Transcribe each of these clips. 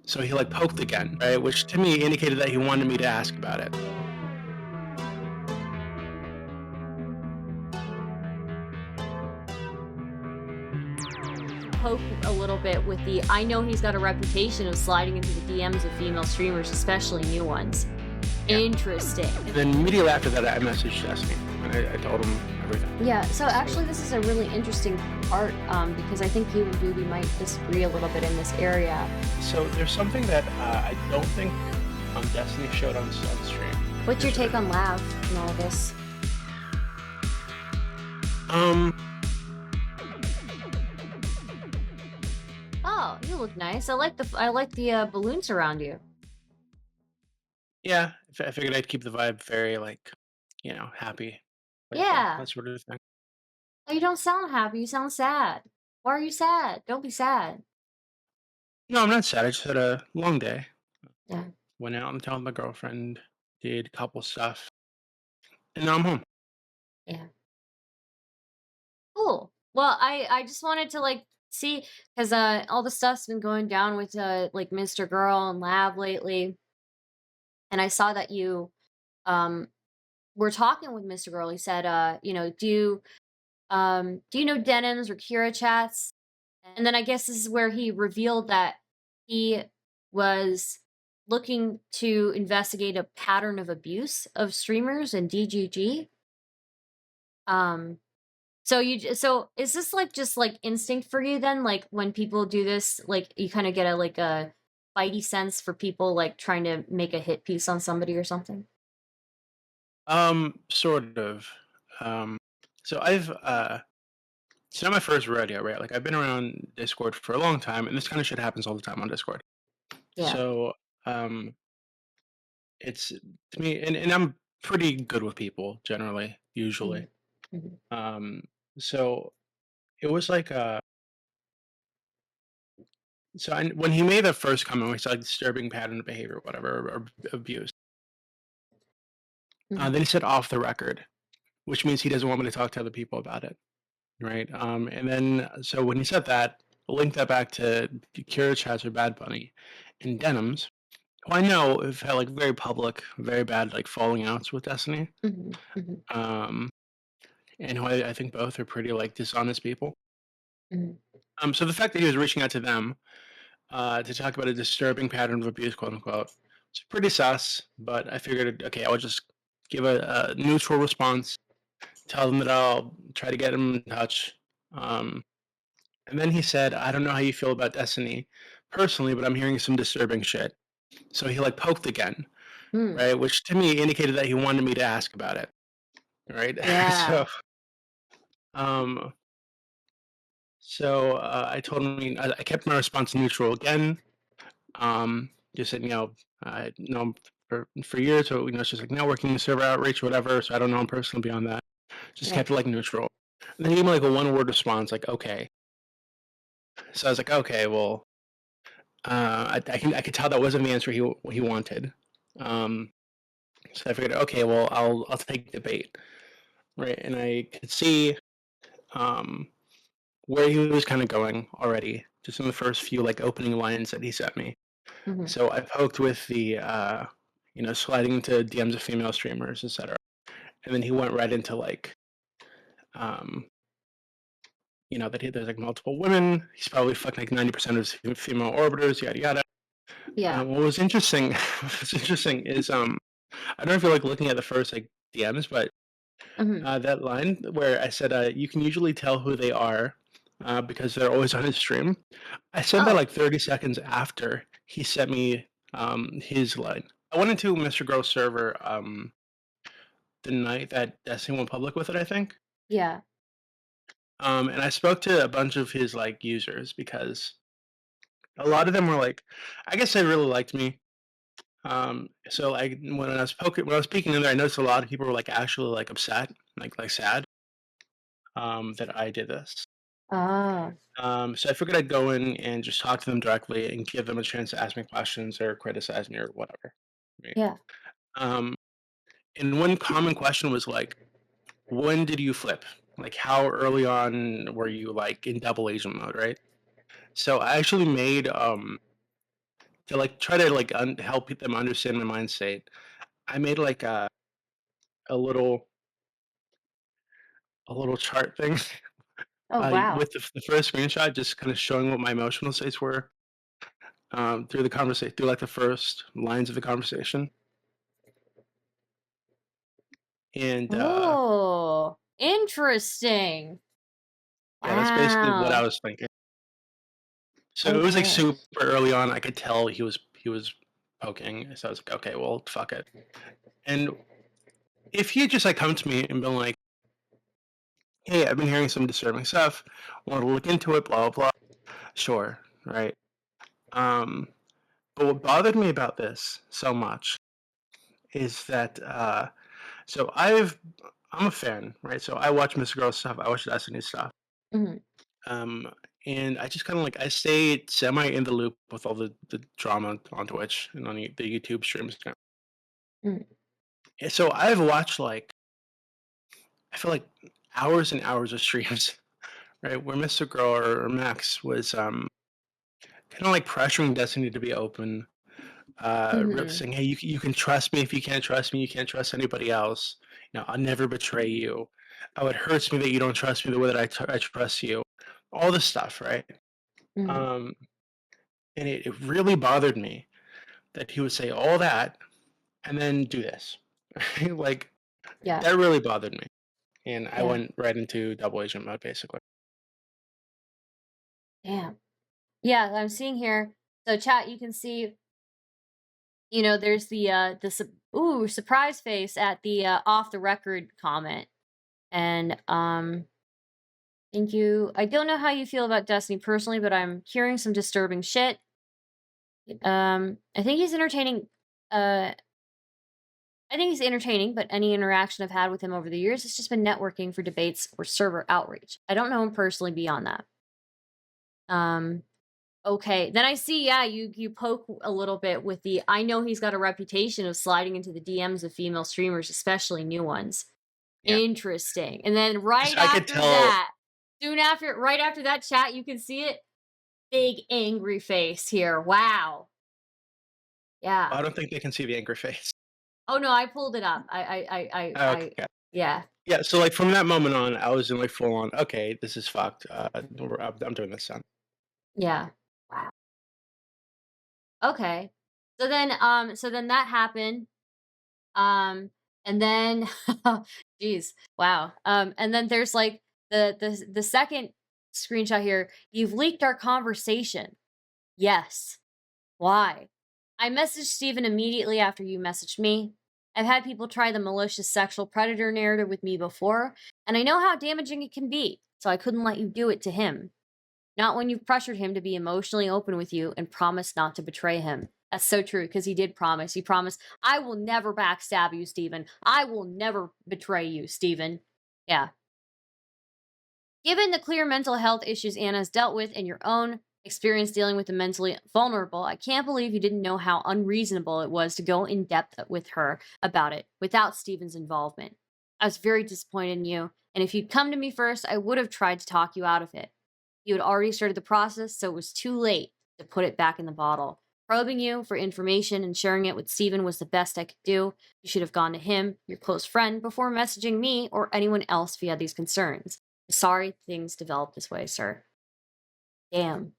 So he like poked again, right? Which to me indicated that he wanted me to ask about it. Poke a little bit with the I know he's got a reputation of sliding into the DMs of female streamers, especially new ones. Yeah. Interesting. And then immediately after that, I messaged Destiny and I told him everything. Yeah, so actually this is a really interesting part because I think you and Dooby might disagree a little bit in this area. So there's something that I don't think Destiny showed on stream. What's your take on Lav and all of this? Um, Oh, you look nice. I like the balloons around you. yeah, I figured I'd keep the vibe very like, happy. Like Yeah. that sort of thing. Oh, you don't sound happy. You sound sad. Why are you sad? Don't be sad. No, I'm not sad. I just had a long day. Yeah. Went out on the town with my girlfriend, did a couple stuff, and now I'm home. Yeah. Cool. Well, I just wanted to like see because all the stuff's been going down with like MrGirl and Lab lately, and I saw that you um were talking with MrGirl. He said, do you know Denims or Kira chats? And then I guess this is where he revealed that he was looking to investigate a pattern of abuse of streamers and DGG. Um, so is this like just like instinct for you then? Like when people do this, like you kind of get a spidey sense for people like trying to make a hit piece on somebody or something? Sort of. Um, so I've it's not my first rodeo, right? Like I've been around Discord for a long time, and this kind of shit happens all the time on Discord. Yeah. So um, it's to me, and I'm pretty good with people generally, Mhm. usually. Mhm. Um, so it was like when he made the first comment, we saw like disturbing pattern of behavior, whatever, or abuse. Mhm. Then he said off the record, which means he doesn't want me to talk to other people about it, right? And then so when he said that, link that back to Kira Chats or Bad Bunny and Denims, who I know have had like very public, very bad like falling outs with Destiny, Mhm. Mhm. um, and who I think both are pretty like dishonest people. Mhm. So the fact that he was reaching out to them to talk about a disturbing pattern of abuse, quote unquote, it's pretty sus. But I figured, okay, I would just give a neutral response, tell them that I'll try to get him in touch. Um, and then he said, I don't know how you feel about Destiny personally, but I'm hearing some disturbing shit. So he like poked again, Mm. right? Which to me indicated that he wanted me to ask about it, right? Yeah. Um, I told him I kept my response neutral again. Just said, I know him for years, so it's just like networking, server outreach, whatever. So I don't know him personally beyond that. Just Yeah. kept it like neutral. And then he gave me like a one-word response, like okay. So I was like, okay, well, I could tell that wasn't the answer he wanted. Um, so I figured, okay, well, I'll take the bait, right? And I could see um where he was kind of going already, just in the first few like opening lines that he sent me. Mhm. So I poked with the sliding into DMs of female streamers, etc. And then he went right into like um that there's like multiple women. He's probably fucking like 90% of his female orbiters, yada yada. Yeah. What was interesting, is I don't know if you're like looking at the first like DMs, but Mhm. that line where I said you can usually tell who they are because they're always on his stream. I sent that Oh. like 30 seconds after he sent me his line. I went into Mr. Girl's server the night that Destiny went public with it, I think. Yeah. And I spoke to a bunch of his like users because a lot of them were like, I guess they really liked me. So like when I was speaking in there, I noticed a lot of people were like actually like upset, like sad, that I did this. Ah. So I figured I'd go in and just talk to them directly and give them a chance to ask me questions or criticize me or whatever. Right. Yeah. Um, and one common question was like, when did you flip? Like, how early on were you like in double agent mode, right? So I actually made to like try to like help them understand my mind state. I made like a little chart thing Oh, wow. with the first screenshot, just kind of showing what my emotional states were through the conversation, through like the first lines of the conversation, and Oh, interesting. yeah, that's basically what I Wow. was thinking. So it was like Okay. super early on. I could tell he was poking. So I was like, okay, well, fuck it. And if he had just like come to me and been like, hey, I've been hearing some disturbing stuff, want to look into it, blah blah blah. Sure, right. Um, but what bothered me about this so much is that so I'm a fan, right? So I watch MrGirl stuff, I watch Destiny stuff. Mhm, Um, and I just kind of like I stay semi in the loop with all the drama on Twitch and on the YouTube streams. mhm, And so I've watched like I feel like hours and hours of streams, right? Where Mr. Girl or Max was kind of like pressuring Destiny to be open, mhm, saying, "Hey, you can trust me. If you can't trust me, you can't trust anybody else. You know, I'll never betray you. Oh, it hurts me that you don't trust me the way that I trust you." All this stuff, right? mhm. Um, and it really bothered me that he would say all that and then do this. Like Yeah, that really bothered me, and I yeah. went right into double agent mode basically. Damn. Yeah, I'm seeing here. So chat, you can see, there's ooh, surprise face at the off the record comment. And thank you. I don't know how you feel about Destiny personally, but I'm hearing some disturbing shit. I think he's entertaining. I think he's entertaining, but any interaction I've had with him over the years has just been networking for debates or server outreach. I don't know him personally beyond that. Um, okay. Then I see, yeah, you poke a little bit with the I know he's got a reputation of sliding into the DMs of female streamers, especially new ones. Yeah, Interesting. And then because I could tell. right after that chat, you can see it. Big angry face here. Wow. Yeah. I don't think they can see the angry face. Oh no, I pulled it up. I Okay. yeah. Yeah, so like from that moment on, I was in like full on. Okay, this is fucked. I'm doing this son. Yeah. Wow. Okay. So then that happened. Um, and then geez, wow. And then there's like the second screenshot here. You've leaked our conversation. Yes. Why? I messaged Steven immediately after you messaged me. I've had people try the malicious sexual predator narrative with me before, and I know how damaging it can be, so I couldn't let you do it to him. Not when you've pressured him to be emotionally open with you and promised not to betray him. That's so true, because he did promise. He promised, I will never backstab you, Steven. I will never betray you, Steven. Yeah. Given the clear mental health issues Anna's dealt with and your own experience dealing with the mentally vulnerable, I can't believe you didn't know how unreasonable it was to go in depth with her about it without Steven's involvement. I was very disappointed in you, and if you'd come to me first, I would have tried to talk you out of it. You had already started the process, so it was too late to put it back in the bottle. Probing you for information and sharing it with Steven was the best I could do. You should have gone to him, your close friend, before messaging me or anyone else via these concerns. Sorry things developed this way, sir. Damn.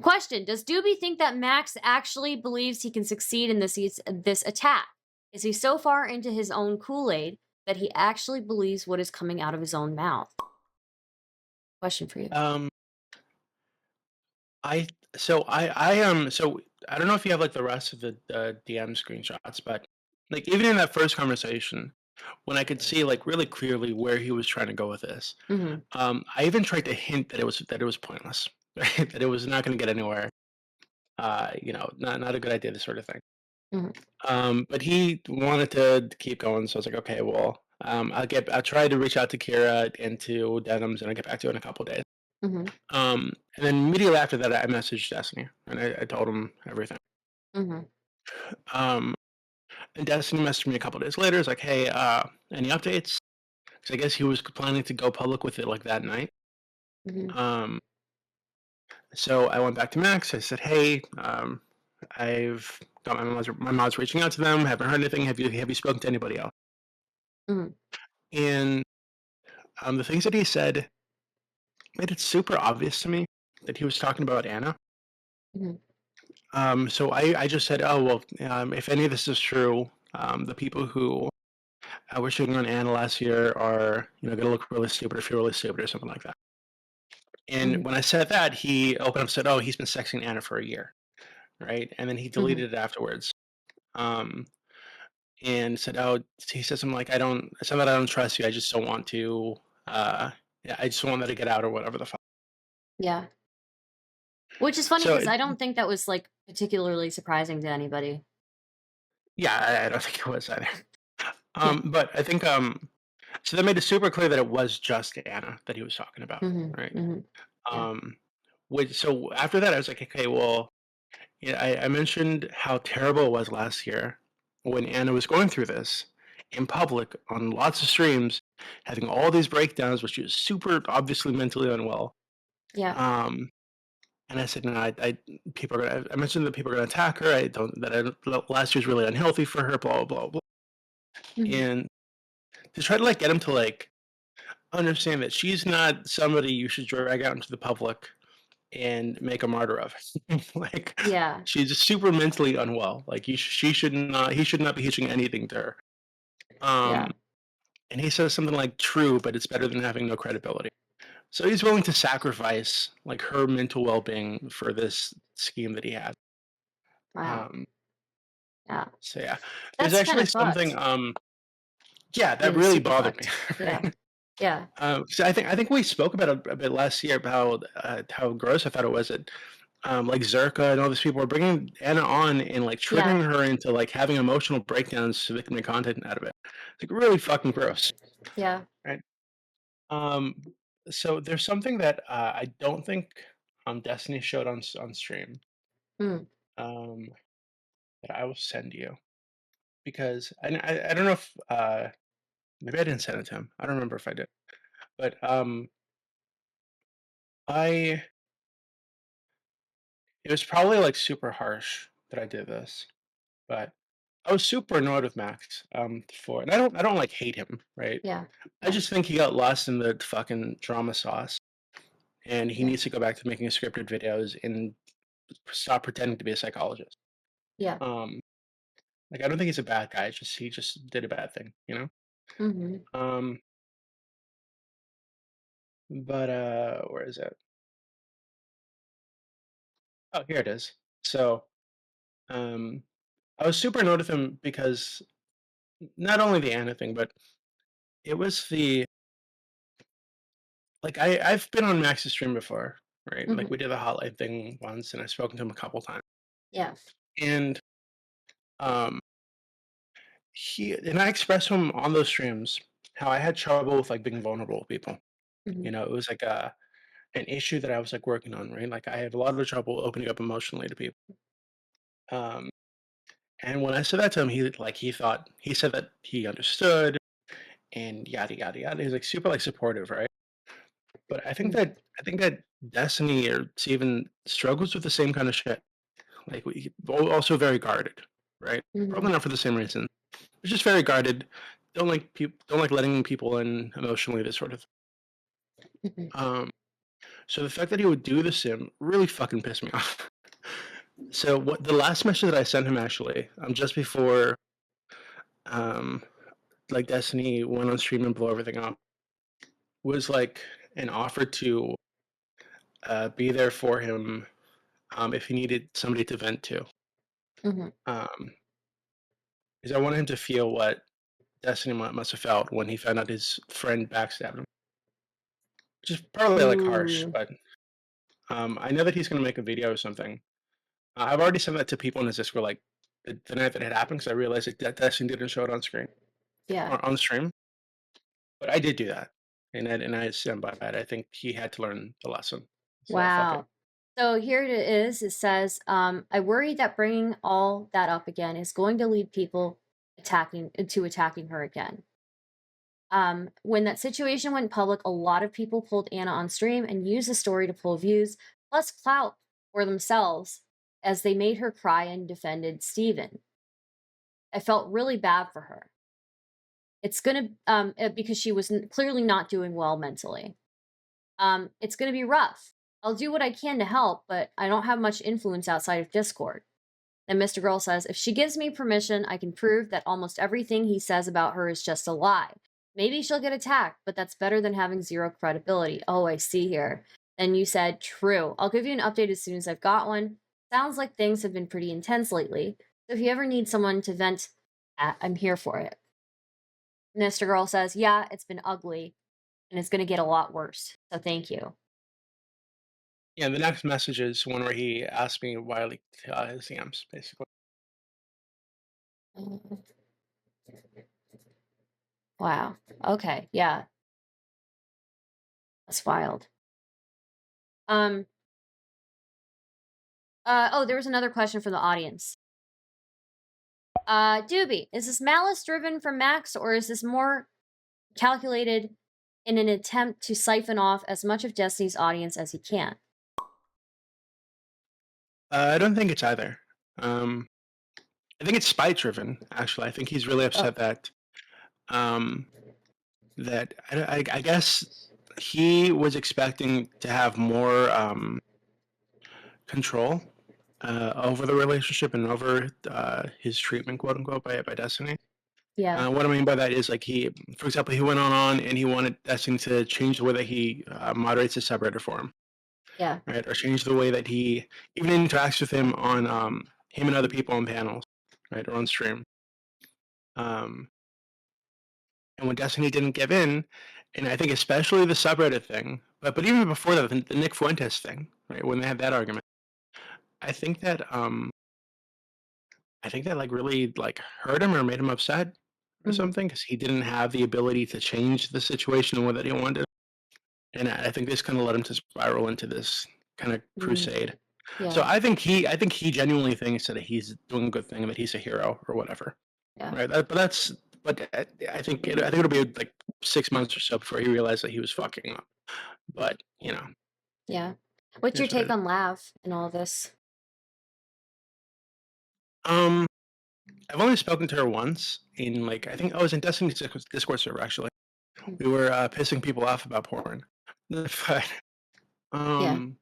Question: does Dooby think that Max actually believes he can succeed in this attack? Is he so far into his own Kool-Aid that he actually believes what is coming out of his own mouth? Question for you. Um, I so I don't know if you have like the rest of the DM screenshots, but like even in that first conversation, when I could see like really clearly where he was trying to go with this, Mhm. I even tried to hint that it was pointless, right? That it was not going to get anywhere. Not a good idea, this sort of thing. Mhm. But he wanted to keep going, so I was like, okay, well, I'll try to reach out to Kira and to Denims, and I'll get back to you in a couple days. Mhm. And then immediately after that, I messaged Destiny and I told him everything. Mhm. Um, and Destiny messaged me a couple days later. It's like, hey, any updates? Because I guess he was planning to go public with it like that night. Mhm. Um, So I went back to Max. I said, "Hey, I've got my mom's reaching out to them. Haven't heard anything. Have you spoken to anybody else?" Mhm. And the things that he said made it super obvious to me that he was talking about Anna. Mhm. So I just said, "Oh well, if any of this is true, the people who were shooting on Anna last year are going to look really stupid or feel really stupid or something like that." And Mhm. when I said that, he opened up and said, "Oh, he's been sexting Anna for a year, right?" And then he Mhm. deleted it afterwards. Um, and said, "Oh," he said something like, "I don't. It's not that I don't trust you. I just don't want to. Uh, yeah, I just want that to get out or whatever the fuck." Yeah. Which is funny So because I don't think that was, like, particularly surprising to anybody. yeah, I don't think it was either. Yeah. But I think so that made it super clear that it was just Anna that he was talking about, Mhm. right? Mhm. Yeah. Um, which so after that, I was like, okay, well, yeah, I mentioned how terrible it was last year when Anna was going through this in public on lots of streams, having all these breakdowns, which she was super obviously mentally unwell. Yeah. Um, and I said, no, people are gonna. I mentioned that people are gonna attack her. I don't that I, don't- last year's really unhealthy for her. Blah blah blah blah. Mhm. And to try to like get him to like understand that she's not somebody you should drag out into the public and make a martyr of. Like Yeah. she's just super mentally unwell. Like she should not he should not be hitching anything to her. Yeah. Um, and he says something like true, but it's better than having no credibility. So he's willing to sacrifice like her mental well being for this scheme that he had. Wow. Um, Yeah. so yeah. There's That's actually kinda something fucked. yeah, I mean, that it's really super bothered me. fucked. Yeah. Right? Yeah. So I think we spoke about it a bit last year about how gross I thought it was that like Zerka and all these people are bringing Anna on and like Yeah. triggering her into like having emotional breakdowns so they can make content out of it. It's like really fucking gross, Yeah. right? Um, so there's something that I don't think Destiny showed on stream Mm. um, that I will send you because I don't know if maybe I didn't send it to him. I don't remember if I did, but I it was probably like super harsh that I did this, but I was super annoyed with Max for, and I don't like hate him, right? Yeah. I Yeah. just think he got lost in the fucking drama sauce, and he Yeah. needs to go back to making scripted videos and stop pretending to be a psychologist. Yeah. Um, like I don't think he's a bad guy. It's just he just did a bad thing, you know. Mhm. Um, but where is it? Oh, here it is. So um, I was super annoyed with him because not only the Anna thing, but it was the like I've been on Max's stream before, right? Like Mhm. we did the hotline thing once, and I've spoken to him a couple times, Yeah. and um, he and I expressed to him on those streams how I had trouble with like being vulnerable with people. Mhm. It was like a an issue that I was like working on, right? Like I have a lot of trouble opening up emotionally to people. Um, and when I said that to him, he thought he said that he understood and yada yada yada. He's like super like supportive, right? But Mhm. I think that Destiny or Steven struggles with the same kind of shit. Like also very guarded, right? Mhm. Probably not for the same reason. It's just very guarded. Don't like letting people in emotionally. This sort of. Mhm. Um, so the fact that he would do the sim really fucking pissed me off. So what the last message that I sent him actually, just before um like Destiny went on stream and blew everything up, was like an offer to be there for him if he needed somebody to vent to. Mhm. Um, because I wanted him to feel what Destiny must have felt when he found out his friend backstabbed him. Which is probably like harsh, Ooh. but I know that he's gonna make a video or something. I've already sent that to people in his Discord like the night that it happened because I realized that Destiny didn't show it on screen Yeah. or on stream, but I did do that, and I stand by that. I think he had to learn the lesson. So fuck it. Wow. So here it is. It says, I worry that bringing all that up again is going to lead people attacking her again. When that situation went public, a lot of people pulled Anna on stream and used the story to pull views. plus clout for themselves as they made her cry and defended Steven. I felt really bad for her. It's gonna because she was clearly not doing well mentally. It's gonna be rough. I'll do what I can to help, but I don't have much influence outside of Discord. And Mr. Girl says, if she gives me permission, I can prove that almost everything he says about her is just a lie. Maybe she'll get attacked, but that's better than having zero credibility. Oh, I see here. Then you said, true. I'll give you an update as soon as I've got one. Sounds like things have been pretty intense lately. So if you ever need someone to vent at, I'm here for it. Mr. Girl says, yeah, it's been ugly, and it's going to get a lot worse. So thank you. Yeah, the next message is one where he asked me why I leaked his DMs, basically. Wow. Okay. Yeah. That's wild. Oh, there was another question from the audience. Dooby, is this malice driven from Max, or is this more calculated in an attempt to siphon off as much of Destiny's audience as he can? I don't think it's either. I think it's spite driven. Actually, I think he's really upset that um, I guess he was expecting to have more control over the relationship and over his treatment, quote unquote, by Destiny. Yeah. What I mean by that is, like, for example, he went on and he wanted Destiny to change the way that he moderates his subreddit for him, Yeah. right? Or change the way that he even interacts with him on him and other people on panels, right, or on stream. And when Destiny didn't give in, and I think especially the subreddit thing, but even before that, the Nick Fuentes thing, right, when they had that argument, I think that like really like hurt him or made him upset or Mhm. something because he didn't have the ability to change the situation the way that he wanted. And I think this kind of led him to spiral into this kind of Mhm. crusade. So Yeah. I think he genuinely thinks that he's doing a good thing, that he's a hero or whatever, Yeah. right? But I think it'll be like 6 months or so before he realized that he was fucking up. But Yeah. What's your here's what it take is. on Lav and all this? Um, I've only spoken to her once in like I think I was in Destiny's Discord server actually. Mm. We were pissing people off about porn, but Yeah. um,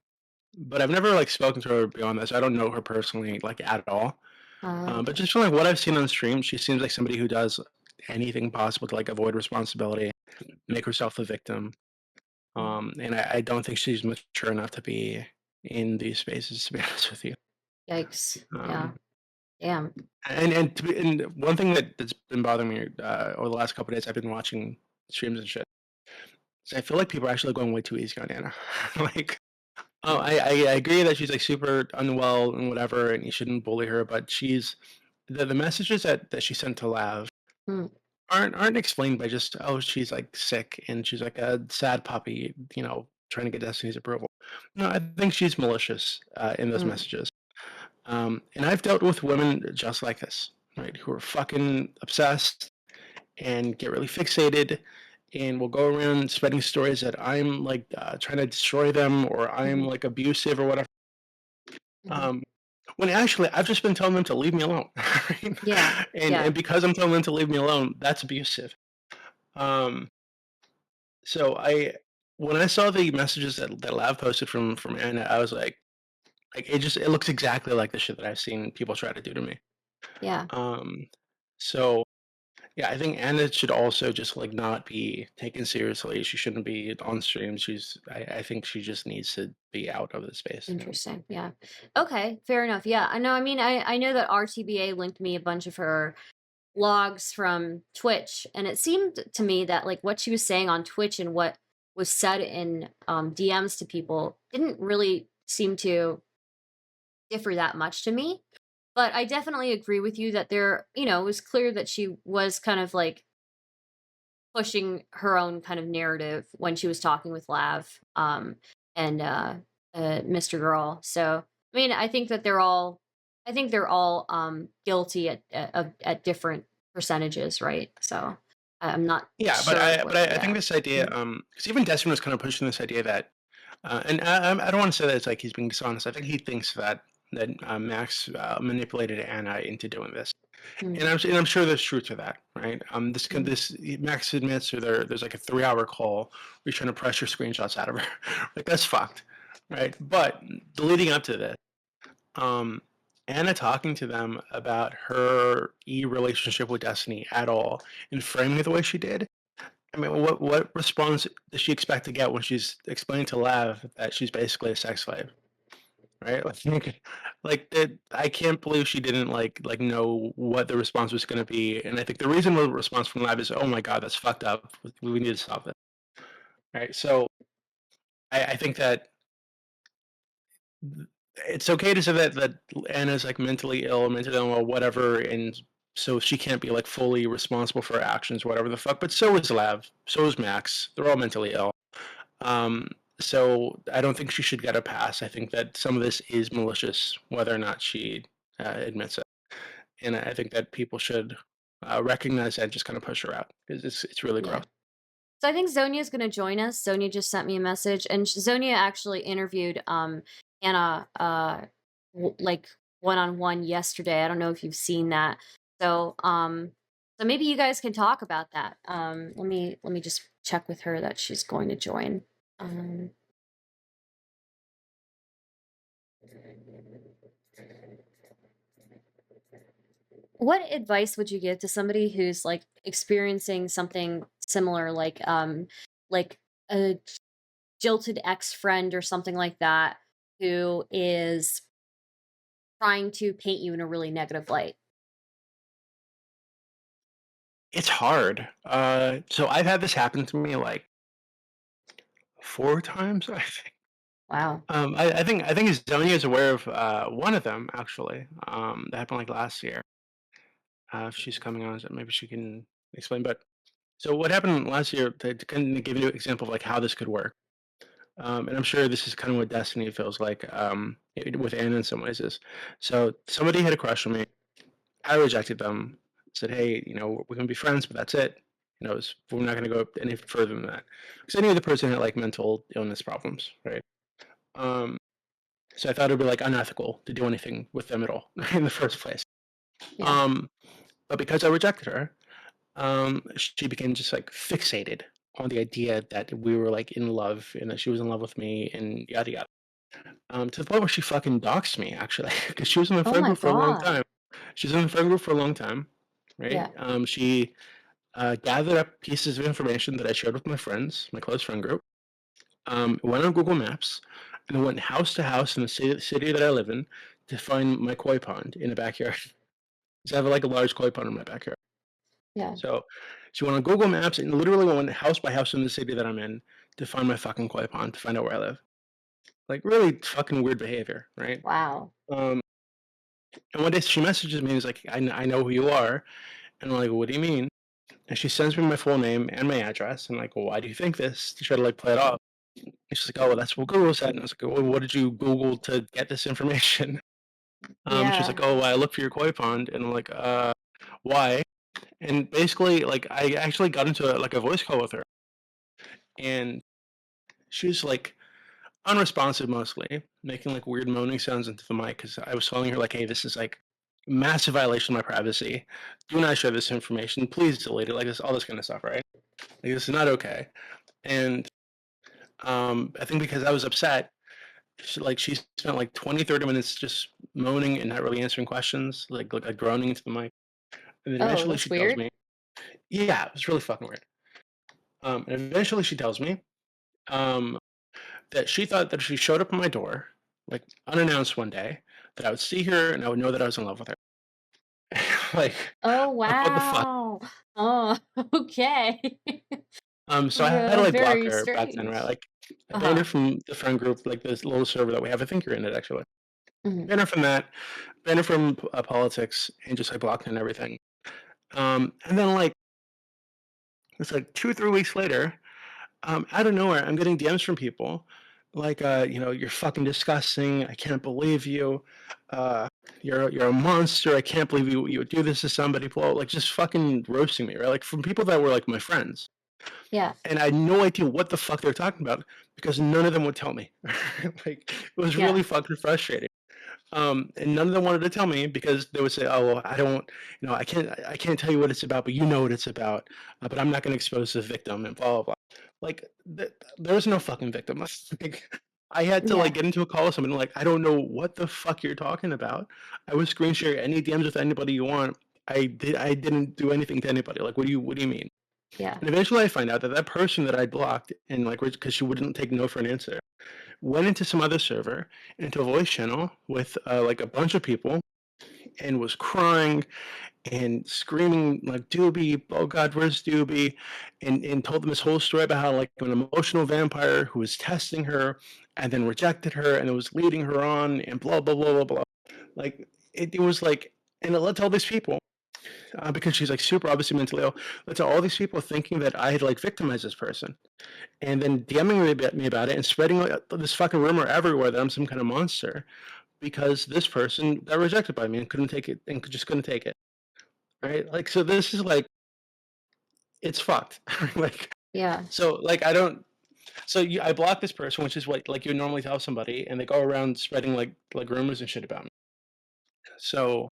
but I've never like spoken to her beyond this. I don't know her personally like at all. But Okay. just from like what I've seen on stream, she seems like somebody who does anything possible to like avoid responsibility, make herself the victim. Mm. And I don't think she's mature enough to be in these spaces, to be honest with you. Yikes. Yeah. Um, Damn. and one thing that's been bothering me over the last couple of days, I've been watching streams and shit. Is I feel like people are actually going way too easy on Anna. Like, oh, I agree that she's like super unwell and whatever, and you shouldn't bully her. But the messages that she sent to Lav Mm. aren't explained by just, oh, she's like sick and she's like a sad puppy, trying to get Destiny's approval. No, I think she's malicious in those Mm. messages. And I've dealt with women just like this, right, who are fucking obsessed and get really fixated and will go around spreading stories that I'm like trying to destroy them or I'm Mhm. like abusive or whatever. Mhm. Um, when actually I've just been telling them to leave me alone, right? Yeah. And Yeah. because I'm telling them to leave me alone, that's abusive. Um, so when I saw the messages that Lav posted from Anna, I was like it looks exactly like the shit that I've seen people try to do to me. Yeah. Um, so yeah, I think Anna should also just like not be taken seriously. She shouldn't be on stream. I think she just needs to be out of the space. Interesting. Yeah. Okay. Fair enough. Yeah. I know. I mean, I know that RTBA linked me a bunch of her logs from Twitch, and it seemed to me that like what she was saying on Twitch and what was said in DMs to people didn't really seem to differ that much to me. But I definitely agree with you that it was clear that she was kind of like pushing her own kind of narrative when she was talking with Lav and Mr. Girl. So I mean, I think they're all guilty at different percentages, right? So I'm not Yeah, sure but I what. I think Yeah. this idea, Mhm. because even Desmond was kind of pushing this idea that And I don't want to say that it's like he's being dishonest. I think he thinks that Max manipulated Anna into doing this, Mm, and I'm sure there's truth to that, right? mm. This Max admits there's like a 3 hour call where he's trying to pressure screenshots out of her, like that's fucked, right? But the leading up to this, um, Anna talking to them about her relationship with Destiny at all and framing it the way she did. I mean, what response does she expect to get when she's explaining to Lav that she's basically a sex slave, right? Like that. I can't believe she didn't like know what the response was going to be, and I think the reasonable response from Lav is, "Oh my god, that's fucked up. We need to stop this." Right? So I think that it's okay to say that Anna's like mentally ill, mentally unwell, whatever, and so she can't be like fully responsible for her actions, whatever the fuck. But so is Lav, so is Max. They're all mentally ill. Um, so I don't think she should get a pass. I think that some of this is malicious, whether or not she admits it, and I think that people should recognize that and just kind of push her out because it's really Yeah. gross. So I think Zonia's gonna join us. Zonia just sent me a message, and Zonia actually interviewed Anna like one on one yesterday. I don't know if you've seen that. So so maybe you guys can talk about that. Let me just check with her that she's going to join. Um what advice would you give to somebody who's like experiencing something similar, like a jilted ex-friend or something like that, who is trying to paint you in a really negative light? It's hard. So I've had this happen to me like 4 times, I think. Wow. I think Zonia is aware of one of them actually. That happened like last year. If she's coming on, so maybe she can explain. But so what happened last year to kind of give you an example of like how this could work. And I'm sure this is kind of what Destiny feels like with Anna in some ways is. So somebody had a crush on me. I rejected them. Said, hey, we're gonna be friends, but that's it. We're not gonna go any further than that. Because I knew the person had like mental illness problems, right? Um, so I thought it'd be like unethical to do anything with them at all in the first place. Yeah. Um, but because I rejected her, she became just like fixated on the idea that we were like in love and that she was in love with me and yada yada. To the point where she fucking doxed me actually, because she was in the Oh friend my group for a long god. time. She's in the friend group for a long time, right? Yeah. She gathered up pieces of information that I shared with my friends, my close friend group. Went on Google Maps and went house to house in the city that I live in to find my koi pond in the backyard. So I have like a large koi pond in my backyard. Yeah. So she went on Google Maps and literally went house by house in the city that I'm in to find my fucking koi pond, to find out where I live. Like really fucking weird behavior, right? Wow. Um, and one day she messages me and is like, I know who you are. And I'm like, what do you mean? And she sends me my full name and my address. And I'm like, well, why do you think this? To try to like play it off. And she's like, oh, well, that's what Google said. And I was like, well, what did you Google to get this information? She's Yeah. like, oh, well, I looked for your koi pond. And I'm like, why? And basically, like, I actually got into like a voice call with her. And she was like unresponsive mostly, making like weird moaning sounds into the mic because I was telling her like, "Hey, this is like massive violation of my privacy. Do not share this information. Please delete it." Like this, all this kind of stuff, right? Like this is not okay. And I think because I was upset, she spent like 20, 30 minutes just moaning and not really answering questions, like groaning into the mic. And then Oh, eventually that's she tells weird. me, "Yeah, it was really fucking weird." And eventually she tells me, um, that she thought that if she showed up at my door, like unannounced one day, that I would see her and I would know that I was in love with her. like, Oh, what the fuck? wow. Oh, okay. So I had to like block Very her back then, right? strange. Like, I banned her Uh-huh. from the friend group, like this little server that we have. I think you're in it actually. Mhm. Banned her from that. Banned her from politics, and just like blocked her and everything. And then like it's like 2, 3 weeks later, out of nowhere, I'm getting DMs from people like, you're fucking disgusting. I can't believe you. Uh, you're a monster. I can't believe you would do this to somebody. Blah, like just fucking roasting me, right? Like from people that were like my friends. Yeah. And I had no idea what the fuck they're talking about because none of them would tell me. Like, it was Yeah. really fucking frustrating. And none of them wanted to tell me because they would say, "Oh, well, I don't, I can't tell you what it's about, but you know what it's about. But I'm not going to expose the victim and blah blah blah." Like, there's no fucking victim. Like, I had to like Yeah. get into a call with someone like, I don't know what the fuck you're talking about. I would screen share any DMs with anybody you want. I didn't do anything to anybody. Like, what do you mean? Yeah. And eventually, I find out that that person that I blocked and like because she wouldn't take no for an answer went into some other server, into a voice channel with like a bunch of people, and was crying and screaming like Dooby, oh God, where's Dooby? And told them this whole story about how like an emotional vampire who was testing her and then rejected her and it was leading her on and blah blah blah blah blah. Like it was like, and it led to all these people because she's like super obviously mentally ill. Led to all these people thinking that I had like victimized this person and then DMing me about it and spreading this fucking rumor everywhere that I'm some kind of monster because this person got rejected by me and couldn't take it and just couldn't take it. Right? Like, so this is like, it's fucked. Like, Yeah. so like, I block this person, which is what like you would normally tell somebody, and they go around spreading like rumors and shit about me. So,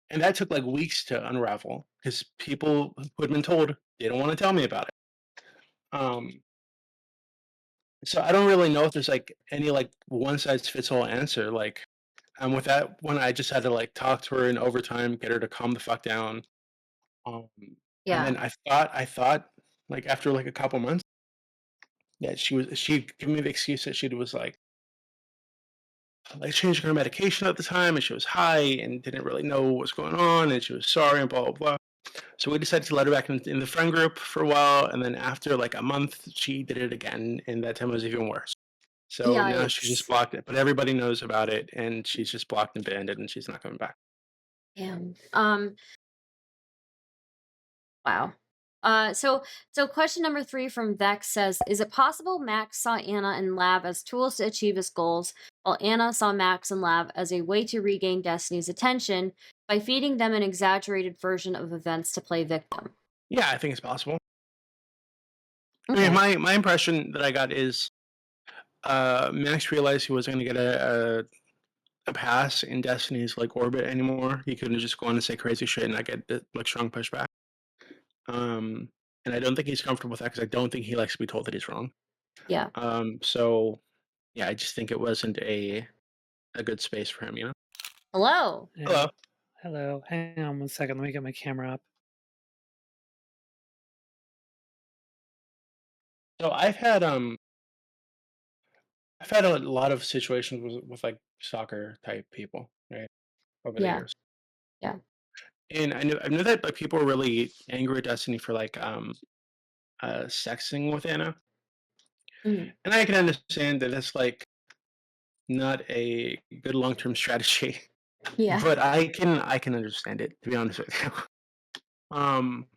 and that took like weeks to unravel because people who had been told they don't want to tell me about it. Um, so I don't really know if there's like any like one size fits all answer. Like, with that one, I just had to like talk to her in overtime, get her to calm the fuck down. Um, and Yeah. then I thought like after like a couple months that she'd give me the excuse that she was like changing her medication at the time and she was high and didn't really know what was going on and she was sorry and blah blah blah. So we decided to let her back in the friend group for a while, and then after like a month, she did it again, and that time was even worse. So now she's just Yikes. blocked it, but everybody knows about it, and she's just blocked and banned it, and she's not coming back. Damn. Wow. So question number 3 from Vex says, is it possible Max saw Anna and Lav as tools to achieve his goals, while Anna saw Max and Lav as a way to regain Destiny's attention by feeding them an exaggerated version of events to play victim? Yeah, I think it's possible. I mean, Okay. my impression that I got is Max realized he wasn't going to get a pass in Destiny's like orbit anymore. He couldn't just go on and say crazy shit and not get like strong pushback. Um, and I don't think he's comfortable with that because I don't think he likes to be told that he's wrong. Yeah. So yeah, I just think it wasn't a good space for him. Hello. Hello. Yeah. Hello. Hang on one second. Let me get my camera up. So I've had a lot of situations with like soccer type people, right, over the Yeah. years. Yeah. And I knew that like people were really angry at Destiny for like sexing with Anna. Mhm. And I can understand that it's like not a good long term strategy. Yeah. But I can understand it, to be honest with you. Um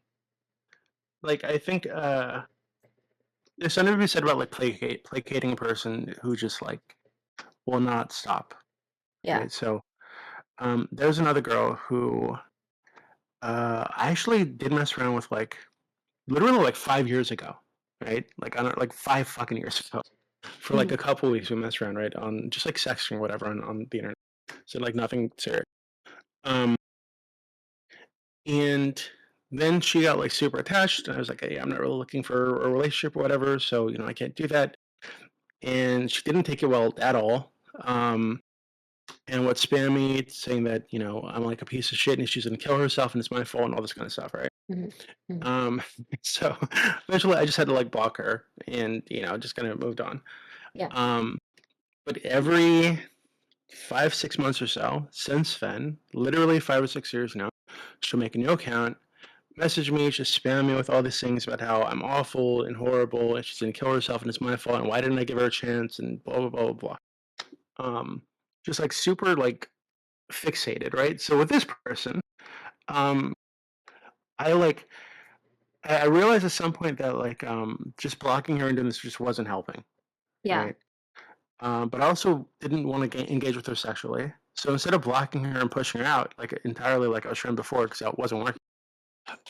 like I think there's something to be said about like placating a person who just like will not stop. Yeah. Right. So there's another girl who I actually did mess around with like literally like 5 years ago, right? Like I don't like 5 fucking years ago. For like Mhm. a couple weeks we messed around, right? On just like sexting or whatever on the internet. So like nothing serious. Um and then she got like super attached and I was like, hey, I'm not really looking for a relationship or whatever, so I can't do that. And she didn't take it well at all. And would spam me saying that, I'm like a piece of shit and she's gonna kill herself and it's my fault and all this kind of stuff, right? Mhm. Mhm. Um, so eventually I just had to like block her and, just kind of moved on. Yeah. Um, but every 5, 6 months or so since then, literally 5 or 6 years now, she'll make a new account, message me, just spam me with all these things about how I'm awful and horrible and she's gonna kill herself and it's my fault and why didn't I give her a chance and blah blah blah blah blah. Just like super like fixated, right? So with this person, um, I like I realized at some point that like just blocking her and doing this just wasn't helping, Yeah. right? But I also didn't want to engage with her sexually. So instead of blocking her and pushing her out like entirely like I was trying before because that wasn't working,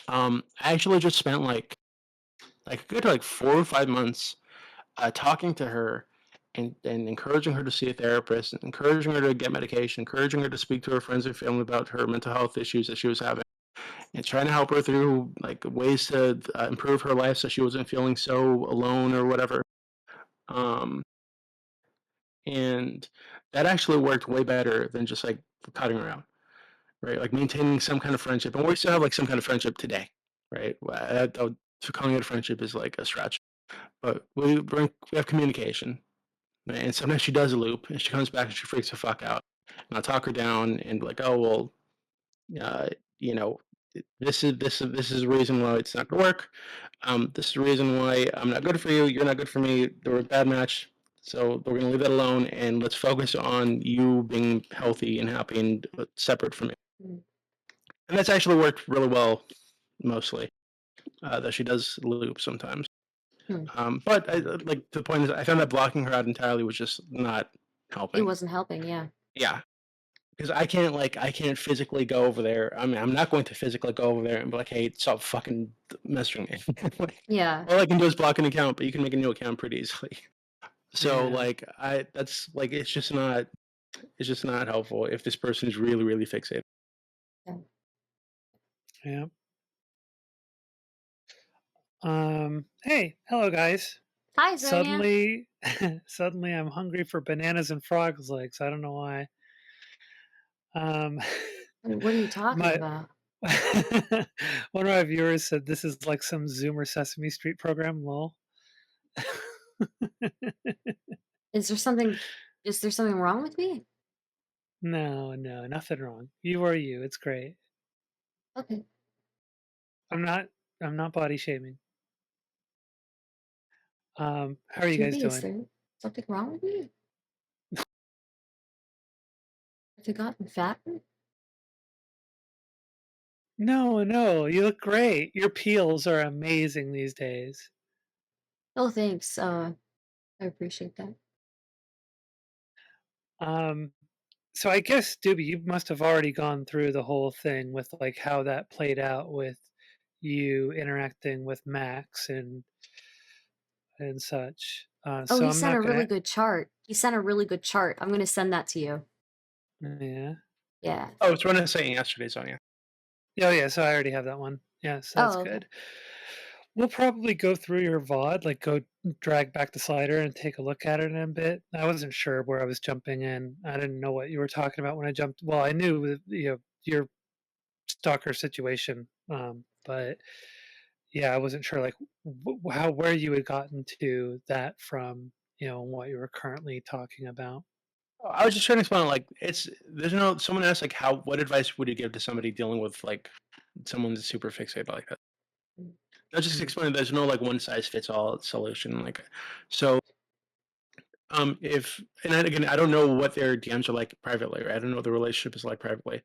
I actually just spent like like a good like 4 or 5 months, talking to her and encouraging her to see a therapist, encouraging her to get medication, encouraging her to speak to her friends and family about her mental health issues that she was having, and trying to help her through like ways to improve her life so she wasn't feeling so alone or whatever. Um, and that actually worked way better than just like cutting her out, right? Like maintaining some kind of friendship, and we still have like some kind of friendship today, right? Calling it a friendship is like a stretch, but we have communication, right? And sometimes she does a loop, and she comes back and she freaks the fuck out, and I'll talk her down and be like, oh well, uh, you know, this is the reason why it's not gonna work. This is the reason why I'm not good for you. You're not good for me. We're a bad match. So we're gonna leave that alone, and let's focus on you being healthy and happy and separate from me. Mm. And that's actually worked really well, mostly. Though she does loop sometimes. Hmm. But like the point is, I found that blocking her out entirely was just not It helping. wasn't helping, yeah. Yeah, because I can't physically go over there. I mean, I'm not going to physically go over there and be like, hey, stop fucking messaging me. Like, Yeah. all I can do is block an account, but you can make a new account pretty easily. So Yeah. like that's like it's just not helpful if this person is really really fixated. Yeah. Hey, hello guys. Hi, Zonia. Suddenly, suddenly I'm hungry for bananas and frog's legs. I don't know why. What are you talking my about? one of my viewers said this is like some Zoomer Sesame Street program. Lol. Is there something wrong with me? No, nothing wrong. You are you. It's great. Okay. I'm not. I'm not body shaming. How are you guys Dooby, is doing? there something wrong with me? Have you gotten fat? No, you look great. Your peels are amazing these days. Oh, thanks. I appreciate that. Um, so I guess, Doobie, you must have already gone through the whole thing with like how that played out with you interacting with Max and such. Oh, So he I'm sent a not really gonna. good chart. He sent a really good chart. I'm gonna send that to you. Yeah. Yeah. Oh, it's what I was saying yesterday, Sonia. Yeah. So I already have that one. Yeah. So that's Oh, okay. good. We'll probably go through your VOD, like go drag back the slider and take a look at it in a bit. I wasn't sure where I was jumping in. I didn't know what you were talking about when I jumped. Well, I knew your stalker situation, but yeah, I wasn't sure like how where you had gotten to that from, what you were currently talking about. Oh, I was just trying to explain like there's no someone asked like what advice would you give to somebody dealing with like someone that's super fixated like that? I just Mhm. explained there's no like one size fits all solution. Like, so if and then again I don't know what their DMs are like privately, right? I don't know what the relationship is like privately.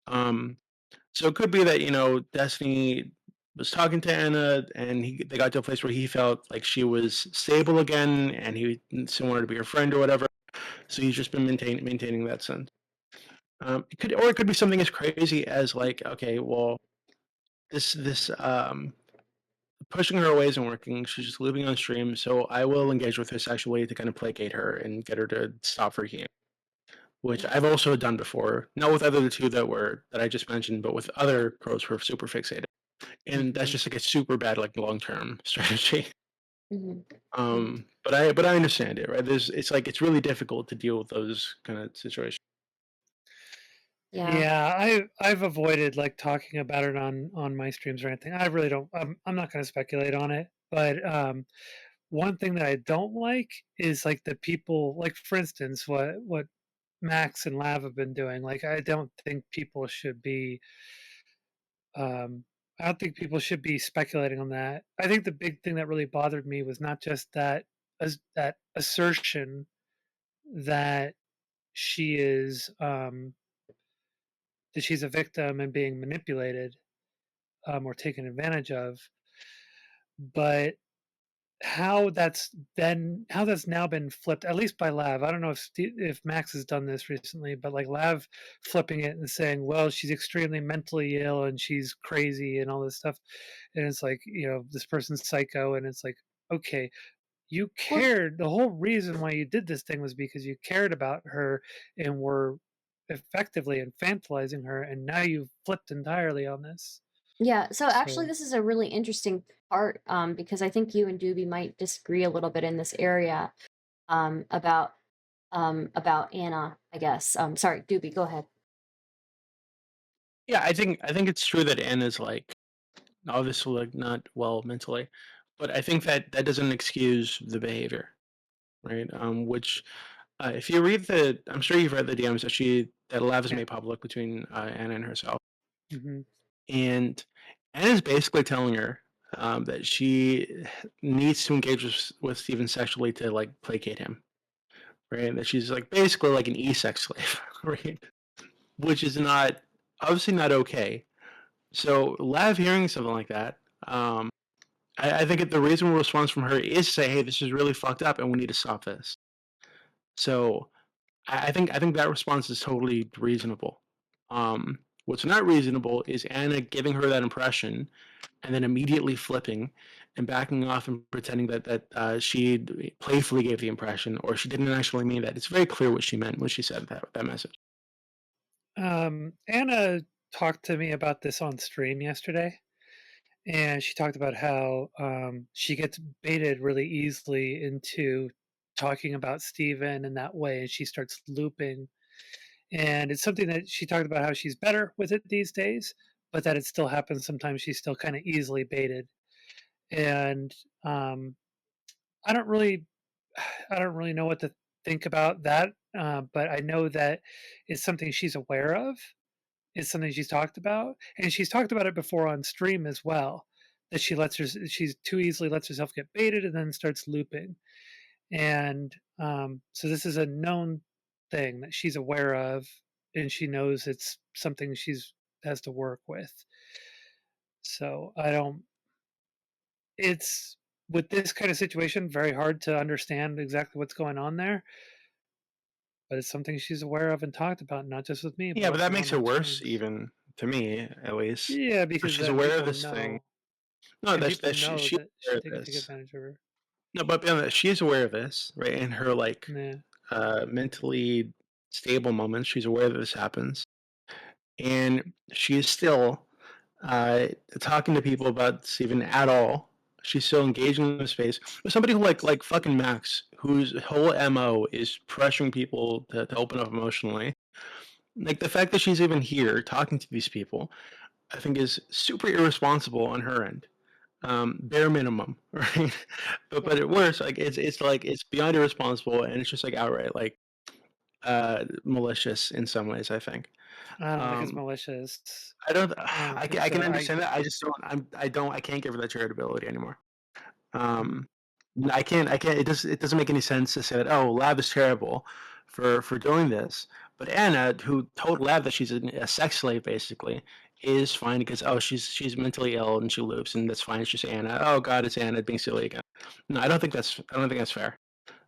Um, so it could be that Destiny was talking to Anna, and they got to a place where he felt like she was stable again, and he still wanted to be her friend or whatever. So he's just been maintaining that sense. It could be something as crazy as like, okay, well, this pushing her away isn't working. She's just living on stream, so I will engage with her sexually to kind of placate her and get her to stop freaking out. Which I've also done before, not with other the two that I just mentioned, but with other pros who are super fixated, and that's Mhm. just like a super bad like long term strategy. Hmm. But I understand it, right? It's like it's really difficult to deal with those kind of situations. Yeah. Yeah, I've avoided like talking about it on my streams or anything. I really don't. I'm not going to speculate on it. But one thing that I don't like is like the people, like for instance, what Max and Lav have been doing. Like I don't think people should be. Um, I don't think people should be speculating on that. I think the big thing that really bothered me was not just that that assertion that she is that she's a victim and being manipulated or taken advantage of, but how that's now been flipped, at least by Lav. I don't know if Max has done this recently, but like Lav flipping it and saying, "Well, she's extremely mentally ill and she's crazy and all this stuff," and it's like, this person's psycho, and it's like, okay, you Well, cared. The whole reason why you did this thing was because you cared about her and were effectively infantilizing her, and now you've flipped entirely on this. yeah, so actually So, this is a really interesting part, because I think you and Doobie might disagree a little bit in this area, um, about about Anna, I guess. Sorry, Doobie, go ahead. Yeah, I think it's true that Anna's like obviously like not well mentally, but I think that that doesn't excuse the behavior, right? Which if you read the, I'm sure you've read the DMs that Lav has yeah. made public between Anna and herself, Hmm. and Anna's basically telling her that she needs to engage with Steven sexually to like placate him, right? That she's like basically like an e-sex slave, right? Which is not obviously not okay. So Lav hearing something like that, I think the reasonable response from her is to say, "Hey, this is really fucked up, and we need to stop this." So I think that response is totally reasonable. What's not reasonable is Anna giving her that impression and then immediately flipping and backing off and pretending that she playfully gave the impression or she didn't actually mean that. It's very clear what she meant when she said that message. Anna talked to me about this on stream yesterday, and she talked about how she gets baited really easily into talking about Steven in that way, and she starts looping. And it's something that she talked about how she's better with it these days, but that it still happens sometimes. She's still kind of easily baited, and um, I don't really, I don't really know what to think about that. But I know that it's something she's aware of. It's something she's talked about, and she's talked about it before on stream as well. That she's too easily lets herself get baited and then starts looping. And so this is a known thing that she's aware of, and she knows it's something she's has to work with. So I don't. It's with this kind of situation very hard to understand exactly what's going on there, but it's something she's aware of and talked about, not just with me, but Yeah, but that also makes on it my worse, streams. even to me, at least. Yeah, So because she's then aware of people this thing. know, No, and that's people that know she's that aware of they can take this. advantage of her. No, but beyond that, she's aware of this, right? In her like Yeah. mentally stable moments, she's aware that this happens, and she is still uh, talking to people about Steven at all. She's still engaging in the space with somebody who like fucking Max, whose whole mo is pressuring people to open up emotionally. Like the fact that she's even here talking to these people, I think is super irresponsible on her end. Bare minimum, right? But Yeah. at worst, like it's like it's beyond irresponsible and it's just like outright like malicious in some ways. I think. I don't think it's Um, malicious. I don't. I don't I think can so. I understand that. I just don't. I don't. I can't give her that charitability anymore. mm, Um, I can't. I can't. It doesn't make any sense to say that. Oh, Lab is terrible for doing this. But Anna, who told Lab that she's a sex slave, basically, is fine because oh, she's mentally ill and she loops, and that's fine. It's just Anna. Oh God, it's Anna being silly again. No, I don't think that's fair.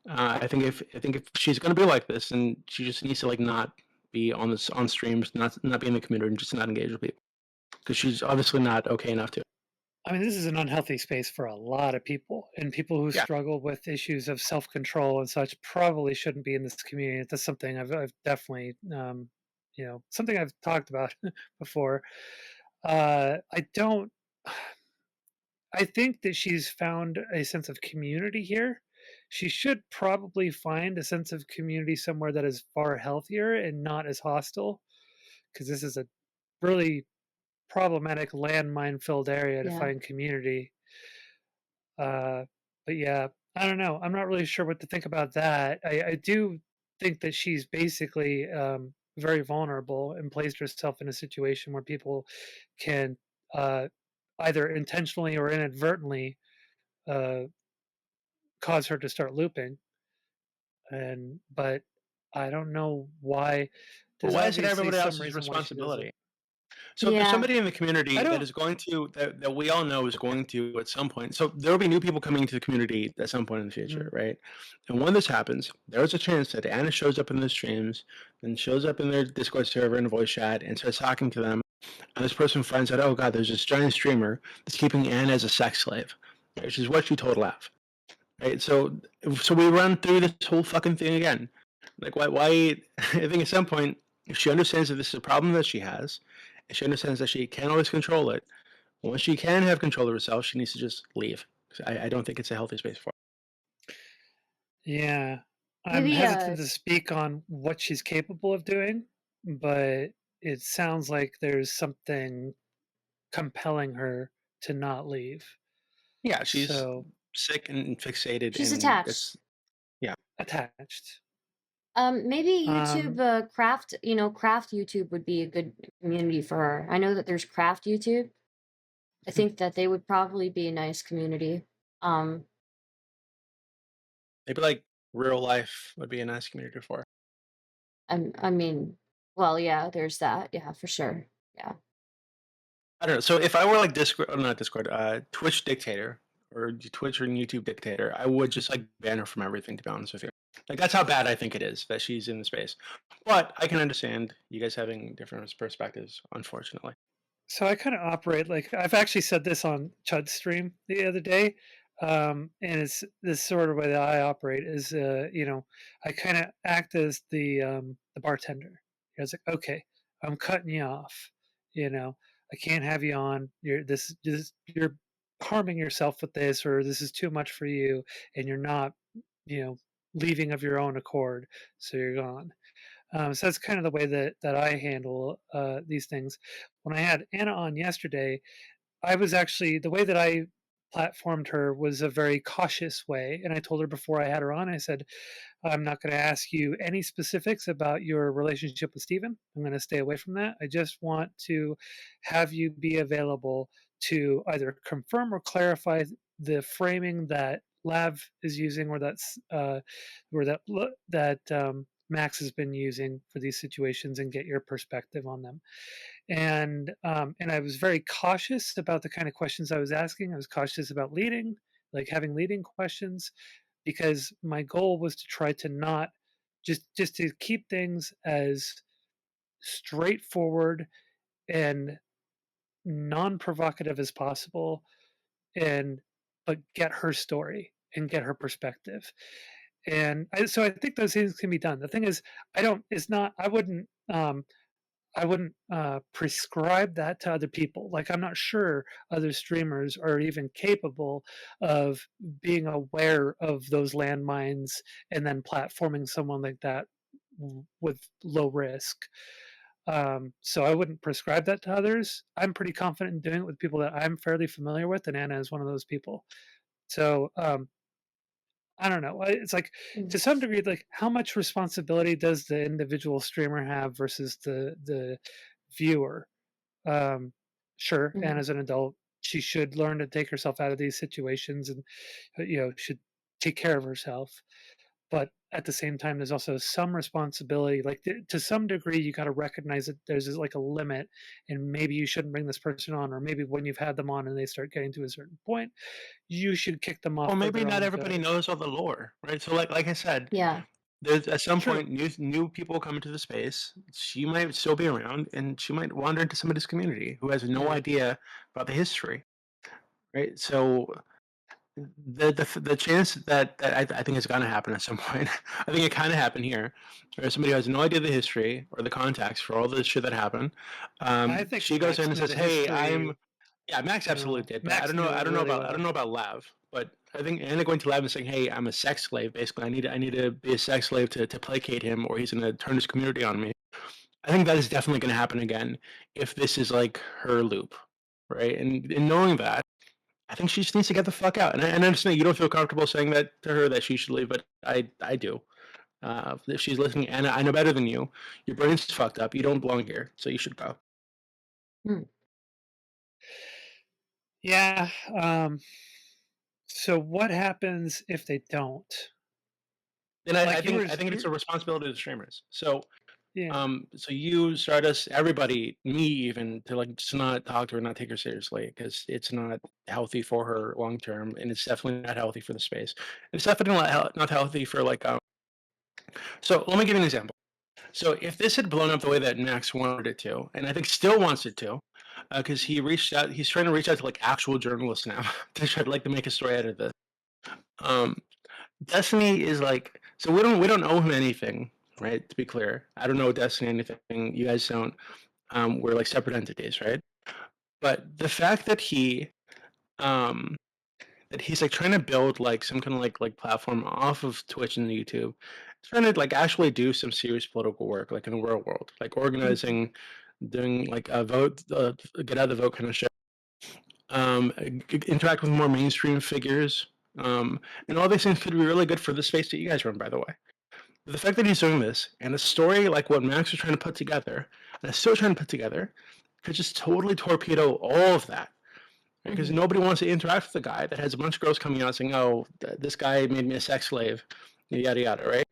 I think if she's gonna be like this, then she just needs to like not be on this on streams, not be in the community, and just not engage with people because she's obviously not okay enough to. I mean, this is an unhealthy space for a lot of people, and people who Yeah. struggle with issues of self control and such probably shouldn't be in this community. That's something I've definitely, something I've talked about before. I don't. I think that she's found a sense of community here. She should probably find a sense of community somewhere that is far healthier and not as hostile, because this is a really problematic landmine filled area to Yeah. find community. Uh, but yeah, I don't know. I'm not really sure what to think about that. I do think that she's basically very vulnerable and placed herself in a situation where people can uh, either intentionally or inadvertently uh, cause her to start looping. And but I don't know why. But There's why is it obviously everybody some else's reason why she does it. responsibility? So there's Yeah. somebody in the I community that don't. is going to that we all know is going to at some point. So there will be new people coming into the community at some point in the future, Mhm. right? And when this happens, there's a chance that Anna shows up in the streams and shows up in their Discord server and voice chat and starts talking to them. And this person finds out, oh god, there's this giant streamer that's keeping Anna as a sex slave, which is what she told Lav. Right? So we run through this whole fucking thing again. Like why I think at some point if she understands that this is a problem that she has, and she understands that she can't always control it, once she can have control of herself, she needs to just leave. I don't think it's a healthy space for Yeah, I'm Maybe hesitant to speak on what she's capable of doing, but it sounds like there's something compelling her to not leave. her. Yeah, she's So sick and fixated she's and attached. it's yeah. attached. Maybe YouTube Um, craft, craft YouTube would be a good community for her. I know that there's craft YouTube. I think that they would probably be a nice community. Um, Maybe like real life would be a nice community for her. I mean, well, yeah, there's that. Yeah, for sure. Yeah. I don't know. So if I were like Discord, not Discord, Twitch dictator or Twitch or YouTube dictator, I would just like ban her from everything. To be honest with you, like that's how bad I think it is that she's in the space. But I can understand you guys having different perspectives. Unfortunately, so I kind of operate like I've actually said this on Chud's stream the other day, and it's this sort of way that I operate is, I kind of act as the bartender. I was like, okay, I'm cutting you off. You know, I can't have you on. You're harming yourself with this, or this is too much for you, and you're not, you know, leaving of your own accord, so you're gone. So that's kind of the way that I handle these things. When I had Anna on yesterday, I was actually the way that I platformed her was a very cautious way. And I told her before I had her on, I said, I'm not going to ask you any specifics about your relationship with Stephen. I'm going to stay away from that. I just want to have you be available to either confirm or clarify the framing that Lav is using, or that Max has been using for these situations, and get your perspective on them. And I was very cautious about the kind of questions I was asking. I was cautious about leading, like having leading questions, because my goal was to try to not just to keep things as straightforward and non-provocative as possible, and but get her story and get her perspective. So I think those things can be done. The thing is, I don't. It's not. I wouldn't prescribe that to other people. Like, I'm not sure other streamers are even capable of being aware of those landmines and then platforming someone like that with low risk. So I wouldn't prescribe that to others. I'm pretty confident in doing it with people that I'm fairly familiar with, and Anna is one of those people. So I don't know. It's like, Mm, to some degree, like, how much responsibility does the individual streamer have versus the viewer? Um, sure, and mhm. as an adult, she should learn to take herself out of these situations, and should take care of herself. But at the same time, there's also some responsibility. Like, to some degree, you got to recognize that like a limit, and maybe you shouldn't bring this person on, or maybe when you've had them on and they start getting to a certain point, you should kick them or off for maybe their not own everybody good. knows all the lore, right? So like I said, Yeah. there's at some True. point new people come into the space. She might still be around, and she might wander into somebody's community who has no Yeah. idea about the history, right? So the chance that I think is going to happen at some point. I think it kind of happened here, where somebody who has no idea the history or the context for all the shit that happened. I think She goes in Max and knew says, the "Hey, history. I'm." Yeah, Max absolutely did, but I Max don't know. knew I it don't know really about. I don't know well. about Lav, but I think Anna going to Lav and saying, "Hey, I'm a sex slave. Basically, I need to be a sex slave to placate him, or he's going to turn his community on me." I think that is definitely going to happen again if this is like her loop, right? And in knowing that. I think she just needs to get the fuck out. And I understand you don't feel comfortable saying that to her that she should leave, but I do. If she's listening, Anna, I know better than you. Your brain's fucked up. You don't belong here, so you should go. Mm, Yeah. So what happens if they don't? And Like, I think it's a responsibility to streamers. So Yeah. So you, Stardust, everybody, me even, to like just not talk to her, not take her seriously, because it's not healthy for her long term, and it's definitely not healthy for the space. It's definitely not healthy for like. So let me give you an example. So if this had blown up the way that Max wanted it to, and I think still wants it to, because he's trying to reach out to like actual journalists now to try to like to make a story out of this. Um, Destiny is like, so we don't owe him anything, right? To be clear, I don't owe Destiny anything. You guys don't. We're like separate entities, right? But the fact um, that he's like trying to build like some kind of like platform off of Twitch and YouTube, trying to like actually do some serious political work, like in the real world, like organizing, doing like a vote, get out the vote kind of shit. Interact with more mainstream figures, and all these things could be really good for the space that you guys run, by the way. The fact that he's doing this and a story like what Max was trying to put together and is still trying to put together could just totally torpedo all of that. Because Mhm. nobody wants to interact with the guy that has a bunch of girls coming out saying, "Oh, this guy made me a sex slave," yada yada, right?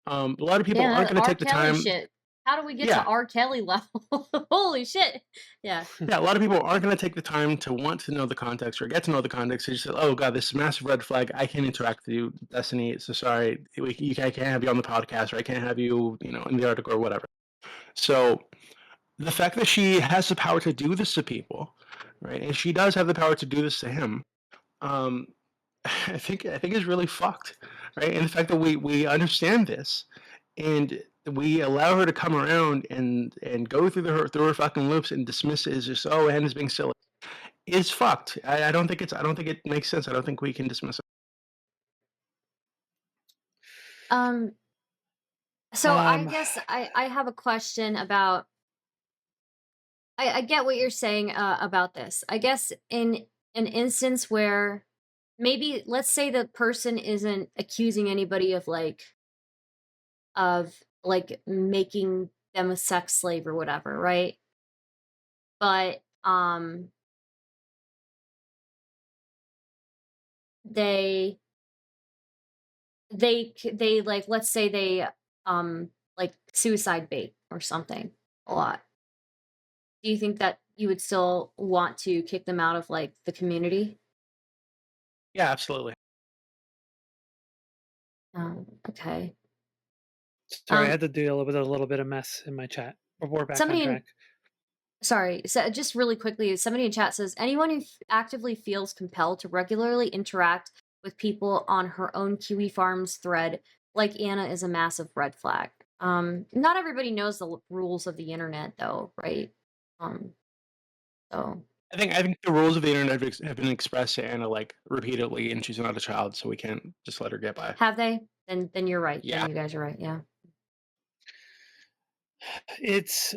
A lot of people Yeah, aren't that going to R. take the Kelly time. shit. How do we get to Yeah, R. Kelly level? Holy shit. Yeah. yeah. A lot of people aren't going to take the time to want to know the context or get to know the context. They just say, "Oh God, this is a massive red flag. I can't interact with you, Destiny. So sorry, I can't have you on the podcast, or I can't have you, in the article or whatever." So the fact that she has the power to do this to people, right, and she does have the power to do this to him, um, I think is really fucked, right? And the fact that we understand this, and we allow her to come around and go through her fucking loops and dismiss it as just, oh, Anna's being silly, is fucked. I don't think it makes sense. I don't think we can dismiss it. Um, so I Um, guess I have a question about I get what you're saying about this. I guess in an instance where maybe let's say the person isn't accusing anybody of like making them a sex slave or whatever, right? But they they like let's say they like suicide bait or something a lot. Do you think that you would still want to kick them out of like the community? Yeah, absolutely. Okay. sorry, I Um, had to deal with a little bit of mess in my chat, but we're back on somebody in track. sorry, so just really quickly, somebody in chat says anyone who actively feels compelled to regularly interact with people on her own Kiwi Farms thread, like Anna, is a massive red flag. Not everybody knows the rules of the internet, though, right? Um, so I think the rules of the internet have been expressed to Anna like repeatedly, and she's not a child, so we can't just let her get by. have they? Then you're right. Yeah, Then you guys are right. Yeah. It's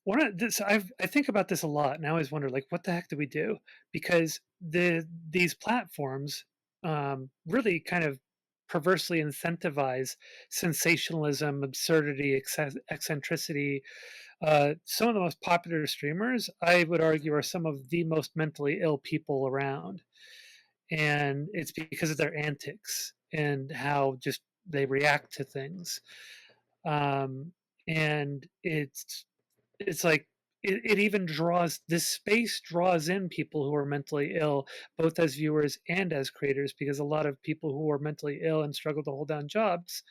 one of this. I think about this a lot, and I always wonder, like, what the heck do we do? Because these platforms really kind of perversely incentivize sensationalism, absurdity, eccentricity. Some of the most popular streamers, I would argue, are some of the most mentally ill people around, and it's because of their antics and how just they react to things. Um, and it's like it even draws this space draws in people who are mentally ill, both as viewers and as creators, because a lot of people who are mentally ill and struggle to hold down jobs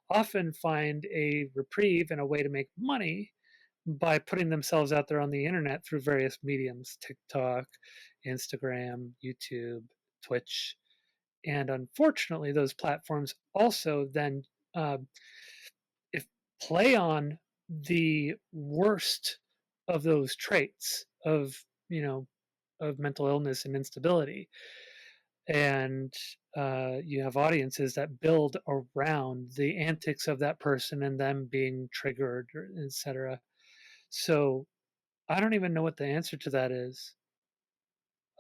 often find a reprieve and a way to make money by putting themselves out there on the internet through various mediums: TikTok, Instagram, YouTube, Twitch. And unfortunately, those platforms also then uh, if play on the worst of those traits of of mental illness and instability, and you have audiences that build around the antics of that person and them being triggered, etc. So I don't even know what the answer to that is,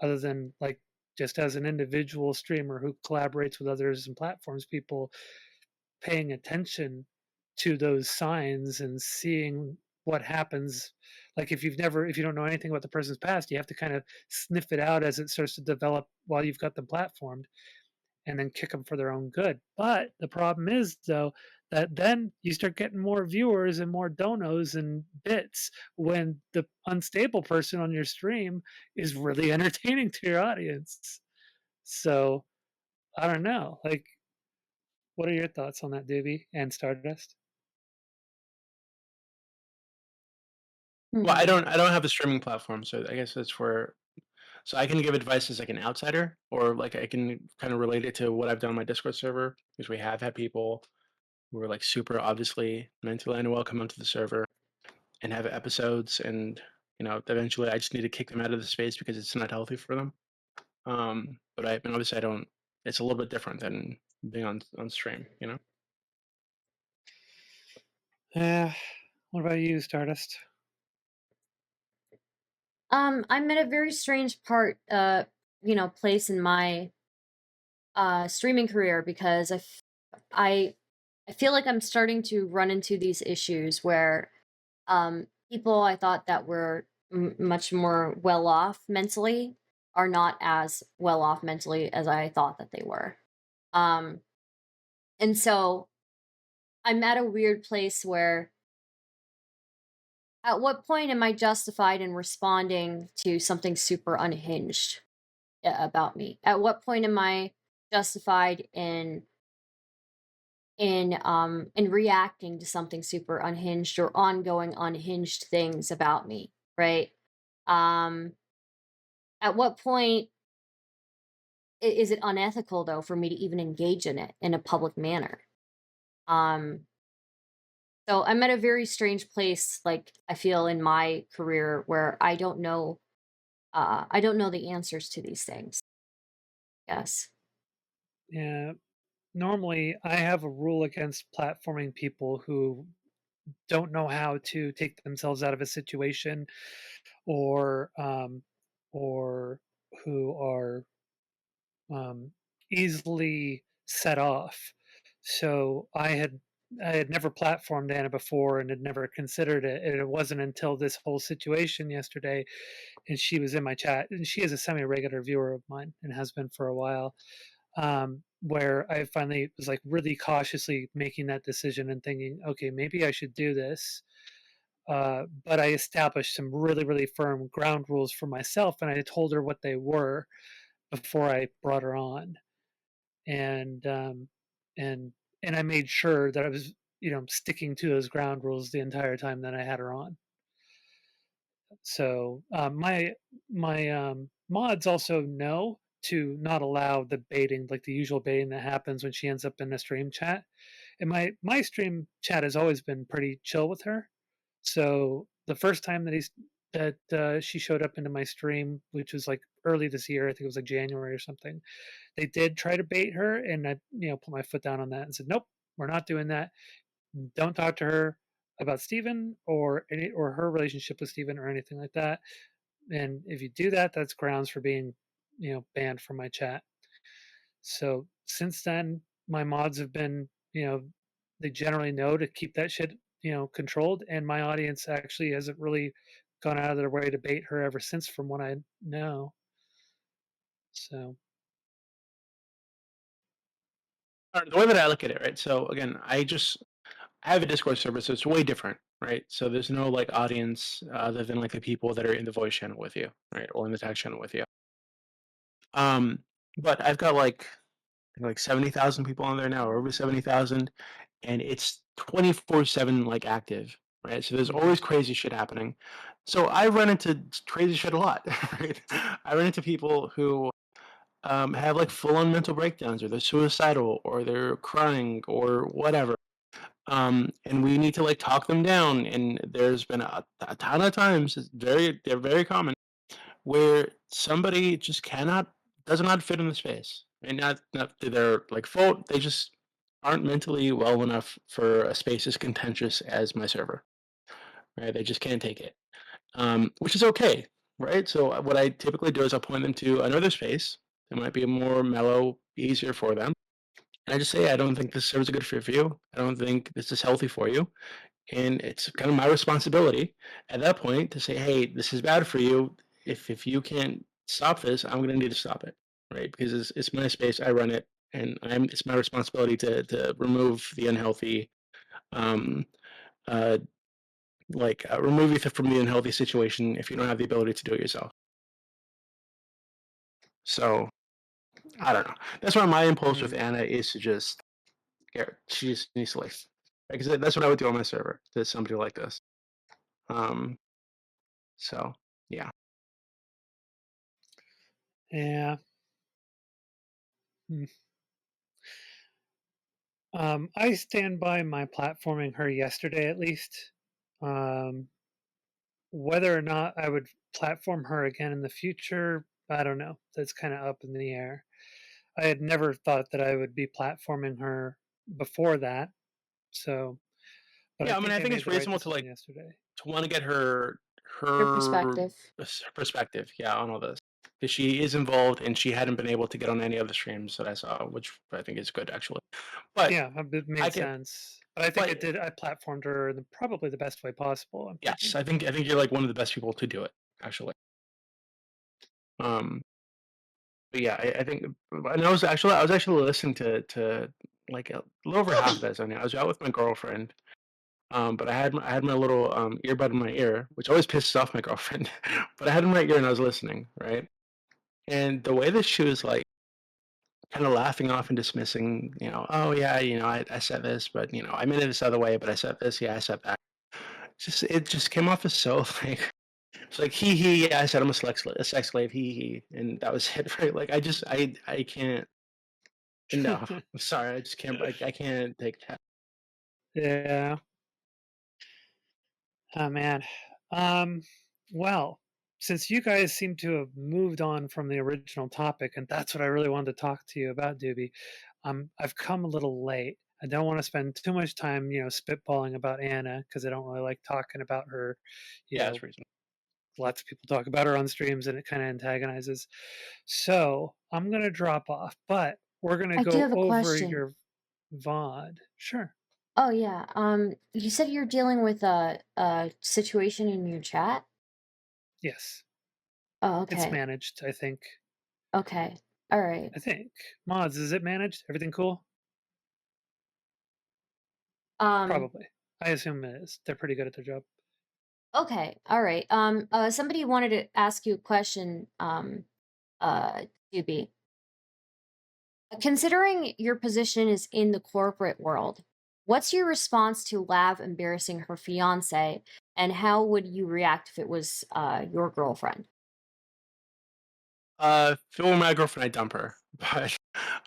other than like just as an individual streamer who collaborates with others and platforms, people paying attention to those signs and seeing what happens. Like if you don't know anything about the person's past, you have to kind of sniff it out as it starts to develop while you've got them platformed, and then kick them for their own good. But the problem is, though, that then you start getting more viewers and more donos and bits when the unstable person on your stream is really entertaining to your audience. So I don't know. Like, what are your thoughts on that, Doobie and Stardust? Well, Hmm. I don't have a streaming platform, so I guess that's where so I can give advice as like an outsider, or like I can kind of relate it to what I've done on my Discord server because we have had people who are like super obviously mentally unwell come onto the server and have episodes, and eventually I just need to kick them out of the space because it's not healthy for them. But I mean, obviously I don't. It's a little bit different than being on stream, you know. Yeah. What about you, Stardust? I'm at a very strange place in my streaming career because I I feel like I'm starting to run into these issues where people I thought that were much more well off mentally are not as well off mentally as I thought that they were. Um, and so I'm at a weird place where at what point am I justified in responding to something super unhinged about me? At what point am I justified in reacting to something super unhinged or ongoing unhinged things about me, right? Um at what point is it unethical though for me to even engage in it in a public manner? Um so I'm at a very strange place, like I feel in my career where I don't know the answers to these things. Yes. Yeah. Normally, I have a rule against platforming people who don't know how to take themselves out of a situation, or or who are um, easily set off. So I had never platformed Anna before and had never considered it. And it wasn't until this whole situation yesterday, and she was in my chat, and she is a semi-regular viewer of mine and has been for a while, where I finally was like really cautiously making that decision and thinking, okay, maybe I should do this. But I established some really, really firm ground rules for myself, and I told her what they were before I brought her on, and and and I made sure that I was, sticking to those ground rules the entire time that I had her on. So my mods also know to not allow the baiting, like the usual baiting that happens when she ends up in a stream chat. And my stream chat has always been pretty chill with her. So the first time that she showed up into my stream, which was like early this year, I think it was like January or something, they did try to bait her, and I, put my foot down on that and said, nope, we're not doing that. Don't talk to her about Steven or her relationship with Steven or anything like that. And if you do that, that's grounds for being, banned from my chat. So since then, my mods have been, they generally know to keep that shit, controlled. And my audience actually hasn't really gone out of their way to bait her ever since, from what I know. So The way that I look at it, right? So again, I have a Discord server, so it's way different, right? So there's no like audience other than like the people that are in the voice channel with you, right, or in the text channel with you. Um, but I've got like 70,000 people on there now, or over 70,000, and it's 24/7 like active, right? So there's mhm. always crazy shit happening. So I run into crazy shit a lot, right? I run into people who have like full on mental breakdowns, or they're suicidal, or they're crying, or whatever. And we need to like talk them down. And there's been a ton of times, they're very common, where somebody just does not fit in the space. And not to their like fault, they just aren't mentally well enough for a space as contentious as my server. Right? They just can't take it. Which is okay, right? So what I typically do is I'll point them to another space that might be more mellow, easier for them. And I just say, I don't think this serves a good fit for you. I don't think this is healthy for you. And it's kind of my responsibility at that point to say, hey, this is bad for you. If you can't stop this, I'm going to need to stop it, right? Because it's my space. I run it. and it's my responsibility to remove the unhealthy, um, uh, remove you from the unhealthy situation if you don't have the ability to do it yourself. So I don't know. That's why my impulse with Mm. Anna is to just she just needs to like I said, that's what I would do on my server to somebody like this. Um, so yeah. Yeah. Mm. I stand by my platforming her yesterday at least. Um, Whether or not I would platform her again in the future, I don't know. That's kind of up in the air. I had never thought that I would be platforming her before that. So, but I Yeah, I mean, think I I think made it's the right reasonable to decision yesterday. want to get Your her perspective. perspective, yeah, on all this because she is involved and she hadn't been able to get on any other streams that I saw, which I think is good actually. But Yeah, it I made can, sense. But I think I but did. I platformed her in probably the best way possible. I'm yes, thinking. I think you're like one of the best people to do it actually. Um, but yeah, I think, and I was actually listening to like a little over half of that. I mean, I was out with my girlfriend. But I had my little earbud in my ear, which always pisses off my girlfriend. But I had it in my ear and I was listening, right? And the way that she was like kind of laughing off and dismissing, oh yeah, I said this, but I meant it this other way, but I said this, yeah, I said that. It just came off as so like it's like he, yeah, I said I'm a sex slave, he, and that was it, right? Like I can't. No, I'm sorry, I just can't. I can't take that. Yeah. Oh man. Um. Well, since you guys seem to have moved on from the original topic, and that's what I really wanted to talk to you about, Doobie. I've come a little late. I don't want to spend too much time, spitballing about Anna because I don't really like talking about her. You Yeah, that's know, reasonable. lots of people talk about her on streams, and it kind of antagonizes. So I'm gonna drop off, but we're gonna I do go have a over question. your VOD. Sure. Oh yeah. You said you're dealing with a situation in your chat. Yes, Oh, it's okay. managed. I think. Okay. All right. I think mods. Is it managed? Everything cool? Um. Probably. I assume it is. They're pretty good at their job. Okay. All right. Somebody wanted to ask you a question. Doobie. Considering your position is in the corporate world, what's your response to Lav embarrassing her fiance, and how would you react if it was your girlfriend? If it were my girlfriend, I'd dump her, but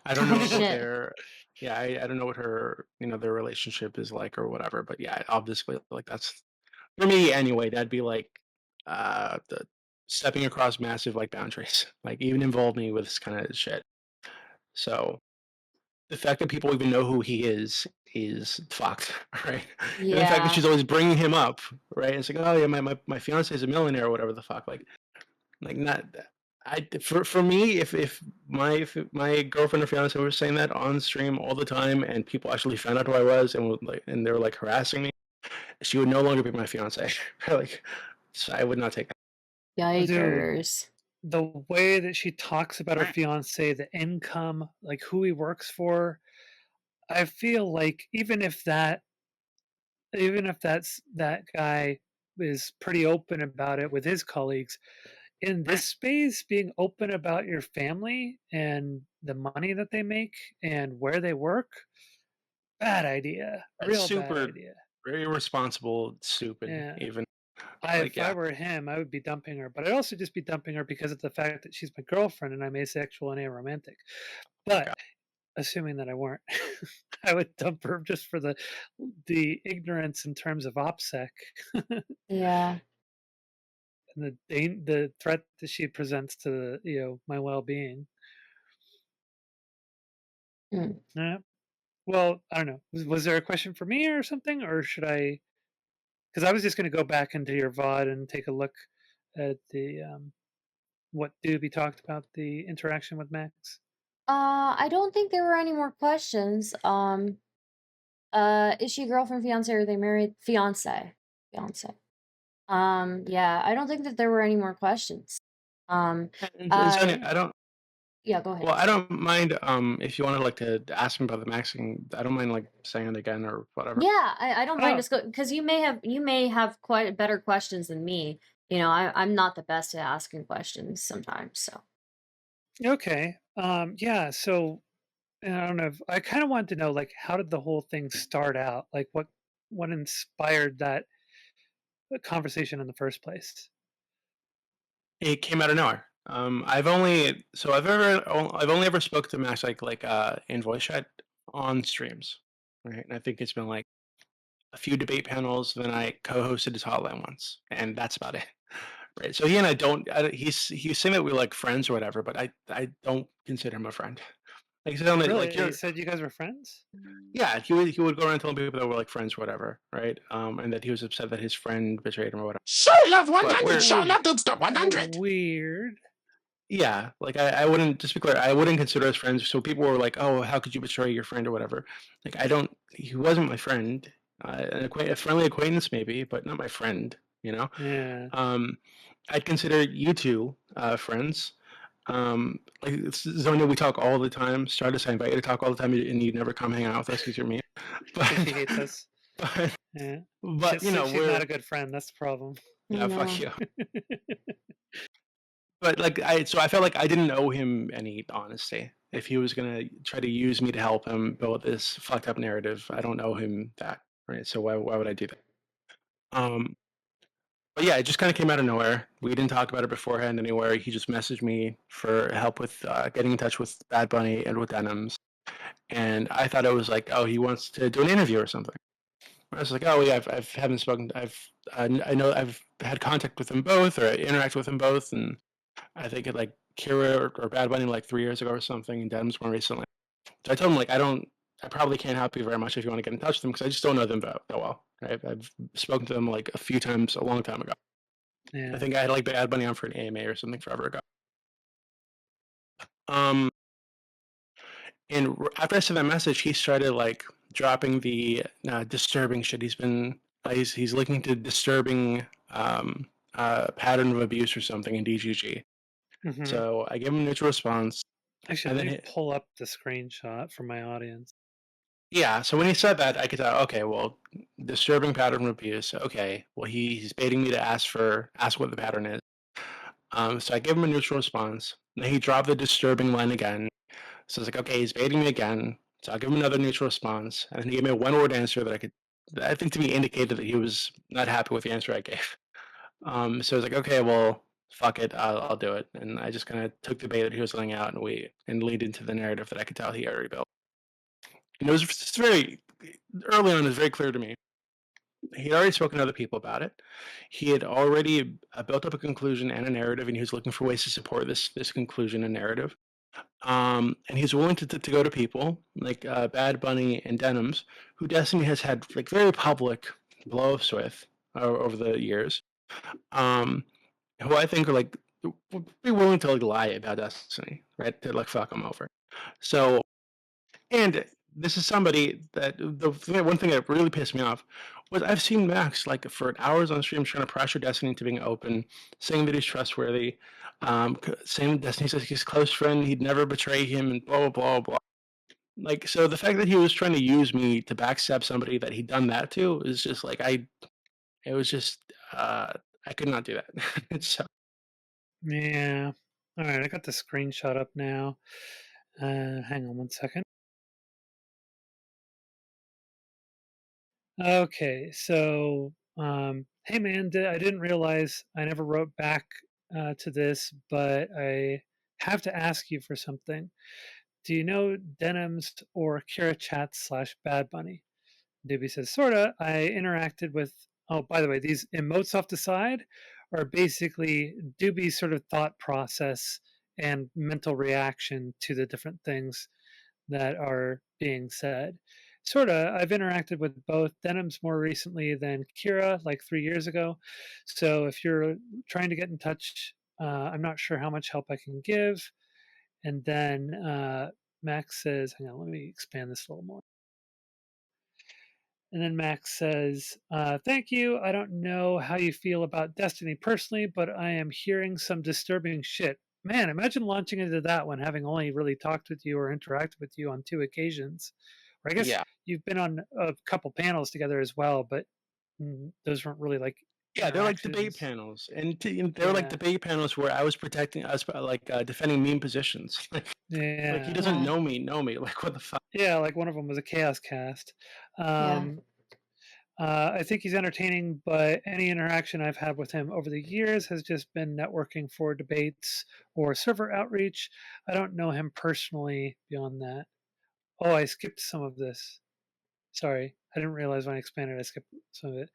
I don't Oh know what shit. their yeah, I don't know what her their relationship is like or whatever. But yeah, obviously, like that's for me anyway. That'd be like the stepping across massive like boundaries, like even involve me with this kind of shit. So the fact that people even know who he is fucked, right? And the fact that Yeah. she's always bringing him up, right? It's like, oh yeah, my fiance is a millionaire or whatever the fuck, like not. For me, if my girlfriend or fiance were saying that on stream all the time, and people actually found out who I was and they were like harassing me, she would no longer be my fiance. Like, so I would not take Dude, Yikers. the way that she talks about her that. fiance, the income, like who he works for, I feel like even if that guy is pretty open about it with his colleagues, in this space, being open about your family and the money that they make and where they work, bad idea. That's Real bad super, idea. very irresponsible, stupid, Yeah. even like If I yeah, were him, I would be dumping her, but I'd also just be dumping her because of the fact that she's my girlfriend and I'm asexual and aromantic. my But God. assuming that I weren't, I would dump her just for the ignorance in terms of OPSEC and Yeah. the threat that she presents to my well being. Mm. Yeah. Well, I don't know. Was there a question for me or something, or should I? Because I was just going to go back into your VOD and take a look at the what Doobie talked about the interaction with Max. I don't think there were any more questions. Is she a girlfriend, fiance, or are they married? Fiance. Fiance. Yeah, I don't think that there were any more questions. Um, And uh, Zonia, I don't. Yeah, go ahead. Well, I don't mind if you wanted like to ask him about the maxing. I don't mind like saying it again or whatever. Yeah, I don't mind Oh, just go because you may have quite better questions than me. I'm not the best at asking questions sometimes. So okay. Yeah. So and I don't know. I kind of wanted to know, like, how did the whole thing start out? Like, what inspired that conversation in the first place? It came out of nowhere. I've only ever spoke to Max in voice chat on streams, right? And I think it's been like a few debate panels. Then I co-hosted his hotline once, and that's about it. Right. So he and I don't. He's saying that we're like friends or whatever, but I don't consider him a friend. Like he's telling me like Really? He you're said you guys were friends? yeah. He would go around telling people that we're like friends or whatever, right? And that he was upset that his friend betrayed him or whatever. Show love But 100, we're show love Dubstep 100. Weird. yeah, like I wouldn't just be clear. I wouldn't consider us friends. So people were like, "Oh, how could you betray your friend or whatever?" Like I don't. He wasn't my friend. A friendly acquaintance maybe, but not my friend. You know. Yeah. Um, I'd consider you two friends. Like Zonia, we talk all the time. Stardust, I invite you to talk all the time, and you never come hang out with us because you're me. Because But she hates us. but Yeah. but you know She's not we're a good friend. That's the problem. I yeah, fuck know. you. But like I felt like I didn't owe him any honesty. If he was gonna try to use me to help him build this fucked up narrative, I don't owe him that, right? So why would I do that? Um, but yeah, it just kind of came out of nowhere. We didn't talk about it beforehand anywhere. He just messaged me for help with getting in touch with Bad Bunny and with Denims, and I thought it was like, oh, he wants to do an interview or something. I was like, oh yeah, I've haven't spoken. I know I've had contact with them both or I interact with them both, and I think it like Kira or Bad Bunny like 3 years ago or something, and Denims more recently. So I told him like I probably can't help you very much if you want to get in touch with them because I just don't know them that well. Right? I've spoken to them like a few times a long time ago. I Yeah. think I had like Bad Bunny on for an AMA or something forever ago. Um, after I sent that message, he started like dropping the disturbing shit. He's looking to disturbing pattern of abuse or something in DGG. Hmm. So I gave him a neutral response, Actually, and let then me pull up the screenshot for my audience. yeah. So when he said that, I could tell. Okay, well, disturbing pattern of abuse. Okay, well he's baiting me to ask what the pattern is. So I gave him a neutral response. Then he dropped the disturbing line again. So it's like, okay, he's baiting me again. So I'll give him another neutral response, and then he gave me a one-word answer that I think to me indicated that he was not happy with the answer I gave. So I was like, okay, well, fuck it, I'll do it, and I just kind of took the bait that he was laying out, and lead into the narrative that I could tell he already built. And it was just very early on. It was very clear to me he had already spoken to other people about it. He had already built up a conclusion and a narrative, and he was looking for ways to support this conclusion and narrative. And he's willing to go to people like Bad Bunny and Denims, who Destiny has had like very public blow-ups with over the years. Um, who I think are like would be willing to like lie about Destiny, right? To like fuck him over. So, and this is somebody that one thing that really pissed me off was I've seen Max like for hours on stream trying to pressure Destiny into being open, saying that he's trustworthy, saying Destiny's like his close friend, he'd never betray him, and blah blah blah blah. Like so, the fact that he was trying to use me to backstab somebody that he'd done that to is just like it was just I could not do that. So Yeah. All right, I got the screenshot up now. Hang on one second. Okay, so hey man, I didn't realize I never wrote back to this, but I have to ask you for something. Do you know Denims or Kira Chat slash Bad Bunny? Dooby says, sorta. I interacted with, oh, by the way, these emotes off the side are basically Dooby's sort of thought process and mental reaction to the different things that are being said. Sorta, I've interacted with both Denims more recently than Kira, like 3 years ago. So if you're trying to get in touch, I'm not sure how much help I can give. And then Max says, hang on, let me expand this a little more. And then Max says, thank you. I don't know how you feel about Destiny personally, but I am hearing some disturbing shit. man, imagine launching into that one, having only really talked with you or interacted with you on 2 occasions. Or I guess Yeah. you've been on a couple panels together as well, but those weren't really like Yeah, they're like debate interactions. panels, and they were like Yeah, debate panels where I was protecting us, like defending meme positions. Like he yeah, doesn't Yeah. know me. Like what the fuck? yeah. Like one of them was a chaos cast. Yeah. Um, I think he's entertaining, but any interaction I've had with him over the years has just been networking for debates or server outreach. I don't know him personally beyond that. Oh, I skipped some of this. Sorry, I didn't realize when I expanded I skipped some of it.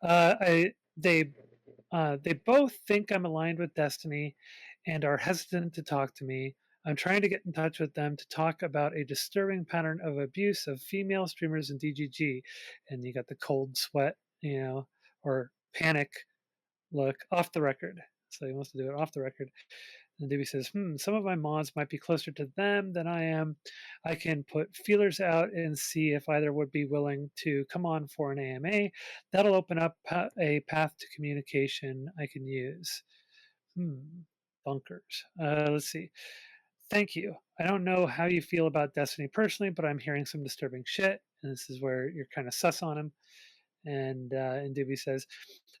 I they both think I'm aligned with Destiny and are hesitant to talk to me. I'm trying to get in touch with them to talk about a disturbing pattern of abuse of female streamers in DGG. And you got the cold sweat, or panic look off the record. So he wants to do it off the record. And Dooby says, some of my mods might be closer to them than I am. I can put feelers out and see if either would be willing to come on for an AMA. That'll open up a path to communication I can use. Bunkers. Let's see. Thank you. I don't know how you feel about Destiny personally, but I'm hearing some disturbing shit. And this is where you're kind of sus on him. And Doobie says,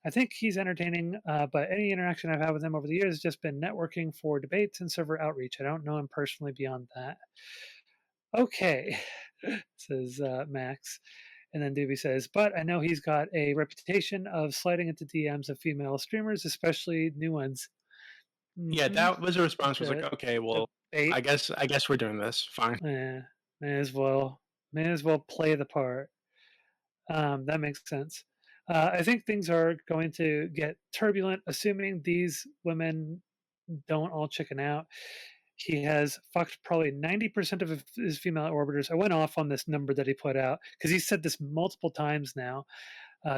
I think he's entertaining, but any interaction I've had with him over the years has just been networking for debates and server outreach. I don't know him personally beyond that. Okay, says Max. And then Doobie says, but I know he's got a reputation of sliding into DMs of female streamers, especially new ones. Yeah, Mm-hmm. that was a response. Was like, The okay, the well, bait. I guess we're doing this. Fine. Yeah, may as well play the part. That makes sense. I think things are going to get turbulent, assuming these women don't all chicken out. He has fucked probably 90% of his female orbiters. I went off on this number that he put out because he said this multiple times now.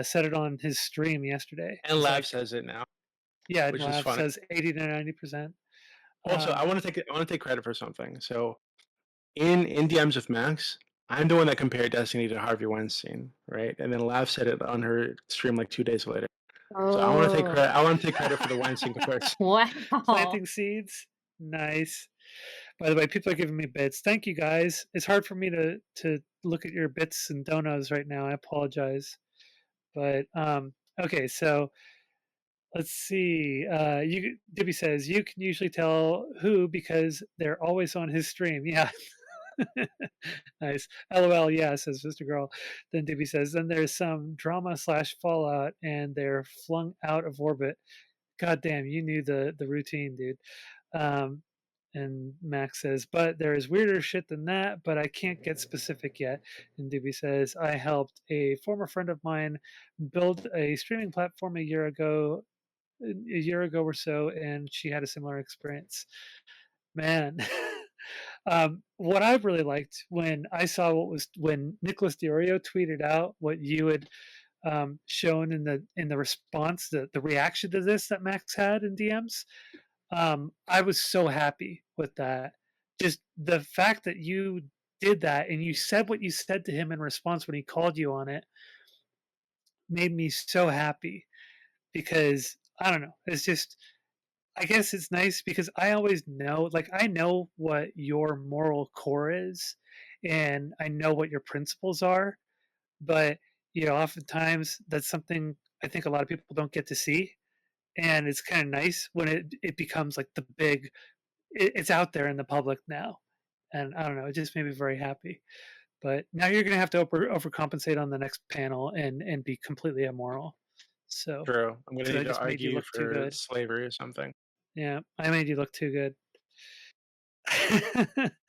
Said it on his stream yesterday. And He's Lav like, says it now, yeah, which is Lav funny. says 80 to 90%. Also, I want to take credit for something. So in DMs with Max, I'm the one that compared Destiny to Harvey Weinstein, right? And then Lav said it on her stream like 2 days later. So I want to take Oh. credit. I want to take credit for the Weinstein comparison. Wow. Planting seeds. Nice. By the way, people are giving me bits. Thank you guys. It's hard for me to look at your bits and donos right now. I apologize. But okay, so let's see. Dibby says you can usually tell who because they're always on his stream. Yeah. Nice. LOL, yeah, says MrGirl. Then Dibby says, then there's some drama slash fallout and they're flung out of orbit. God damn, you knew the routine, dude. Um, and Max says, but there is weirder shit than that, but I can't get specific yet. And Doobie says, I helped a former friend of mine build a streaming platform a year ago or so, and she had a similar experience. Man. What I really liked when I saw when Nicholas Diorio tweeted out what you had shown in the response, the reaction to this that Max had in DMs. I was so happy with that. Just the fact that you did that and you said what you said to him in response when he called you on it made me so happy because I don't know. It's just I guess it's nice because I always know, like I know what your moral core is and I know what your principles are, but oftentimes that's something I think a lot of people don't get to see and it's kind of nice when it becomes like the big it's out there in the public now, and I don't know, it just made me very happy. But now you're going to have to overcompensate on the next panel and be completely immoral. So True. I'm gonna because I need to just made you argue look too for good. slavery or something. Yeah, I made you look too good.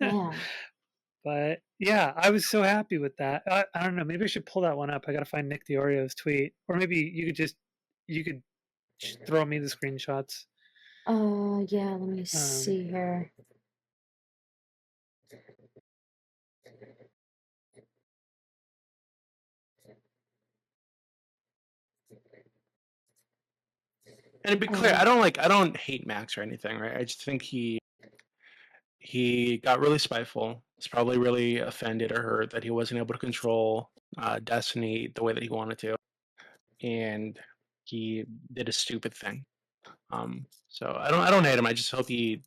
Man. But yeah, I was so happy with that. I don't know. Maybe I should pull that one up. I got to find Nick DiOrio's tweet, or maybe you could throw me the screenshots. Yeah, let me Um, see here. And to be clear, Um, I don't hate Max or anything, right? I just think he got really spiteful. He's probably really offended or hurt that he wasn't able to control Destiny the way that he wanted to, and he did a stupid thing. So I don't hate him. I just hope he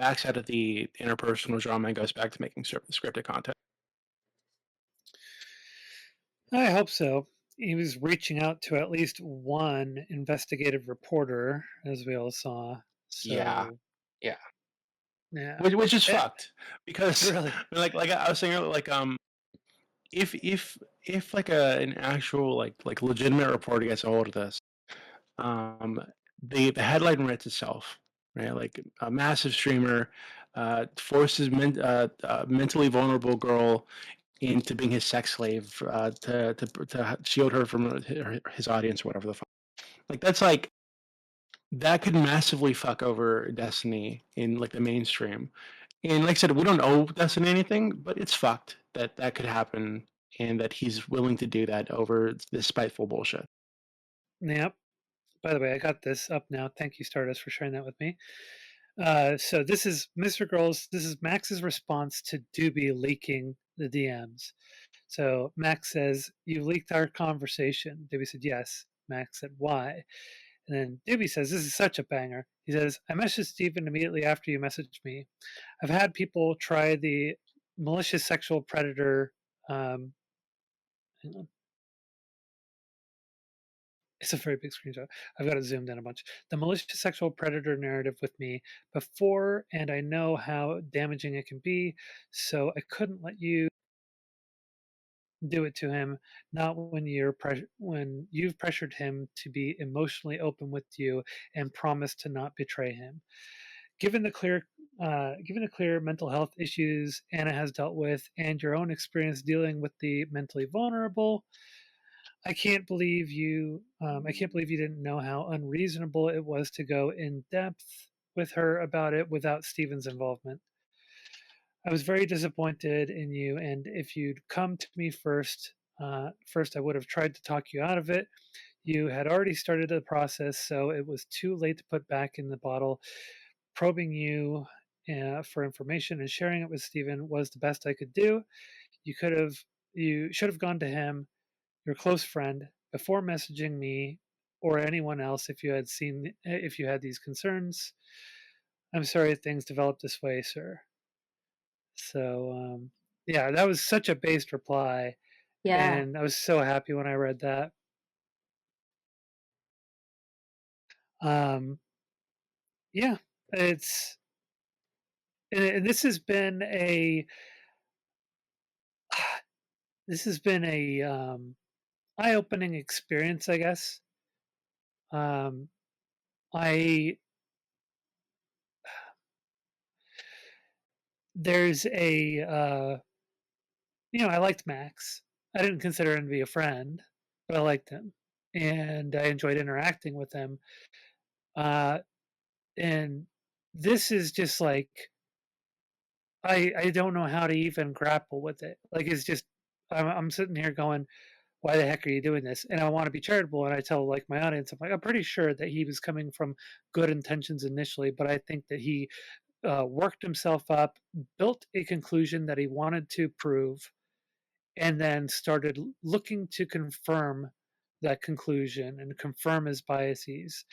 backs out of the interpersonal drama and goes back to making scripted content. I hope so. He was reaching out to at least one investigative reporter, as we all saw. Yeah, So yeah, yeah, which is Eh, fucked because really, like I was saying earlier, like if like an actual like legitimate reporter gets a hold of this, um, the headline writes itself, right? Like a massive streamer forces mentally vulnerable girl into being his sex slave to shield her from his audience or whatever the fuck. Like that's like that could massively fuck over Destiny in like the mainstream. And like I said, we don't owe Destiny anything, but it's fucked that that could happen and that he's willing to do that over this spiteful bullshit. yep. By the way, I got this up now. Thank you, Stardust, for sharing that with me. So this is Mr. Girls. This is Max's response to Dooby leaking the DMs. So Max says, "You leaked our conversation." Dooby said, "Yes." Max said, "Why?" And then Dooby says, "This is such a banger." He says, "I messaged Steven immediately after you messaged me. I've had people try the malicious sexual predator. Um, hang on. It's a very big screenshot. I've got it zoomed in a bunch. The malicious sexual predator narrative with me before, and I know how damaging it can be. So I couldn't let you do it to him. Not when when you've pressured him to be emotionally open with you and promised to not betray him. Given the clear mental health issues Anna has dealt with, and your own experience dealing with the mentally vulnerable, I can't believe you. I can't believe you didn't know how unreasonable it was to go in depth with her about it without Steven's involvement. I was very disappointed in you, and if you'd come to me first, I would have tried to talk you out of it. You had already started the process, so it was too late to put back in the bottle. Probing you for information and sharing it with Steven was the best I could do. You could have, you should have gone to him, your close friend, before messaging me or anyone else if you had these concerns. I'm sorry things developed this way, sir. So yeah, that was such a based reply, Yeah. and I was so happy when I read that. Um, yeah, it's and this has been a eye-opening experience, I guess. Um, I there's a I liked Max. I didn't consider him to be a friend, but I liked him, and I enjoyed interacting with him. Uh, and this is just like I don't know how to even grapple with it. Like it's just I'm sitting here going, why the heck are you doing this? And I want to be charitable, and I tell like my audience, I'm like, I'm pretty sure that he was coming from good intentions initially, but I think that he worked himself up, built a conclusion that he wanted to prove, and then started looking to confirm that conclusion and confirm his biases,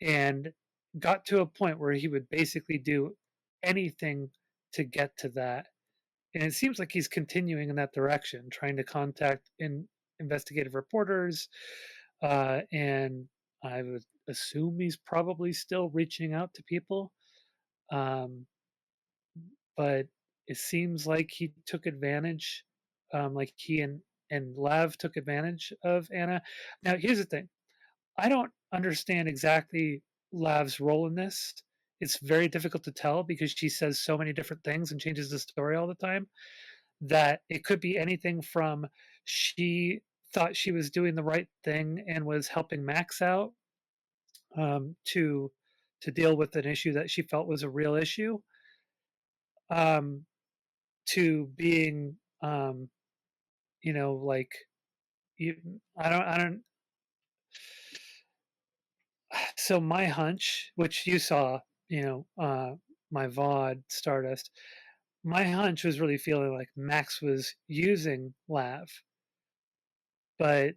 and got to a point where he would basically do anything to get to that. And it seems like he's continuing in that direction, trying to contact investigative reporters, and I would assume he's probably still reaching out to people. Um, but it seems like he took advantage, like he and Lav took advantage of Anna. Now, here's the thing: I don't understand exactly Lav's role in this. It's very difficult to tell because she says so many different things and changes the story all the time. That it could be anything from she thought she was doing the right thing and was helping Max out, to deal with an issue that she felt was a real issue, um, to being like you, I don't. So my hunch, which you saw, my VOD Stardust, my hunch was really feeling like Max was using Lav, but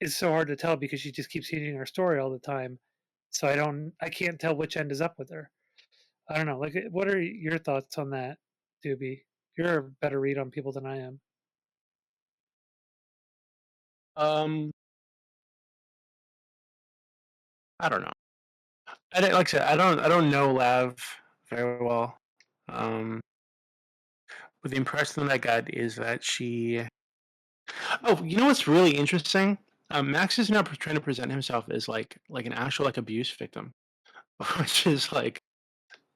it's so hard to tell because she just keeps changing her story all the time. So I can't tell which end is up with her. I don't know. Like, what are your thoughts on that, Doobie? You're a better read on people than I am. Um, I don't know. I don't, like I said, I don't know Lav very well. Um, but the impression that I got is that she. Oh, you know what's really interesting? Max is now trying to present himself as like an actual like abuse victim, which is like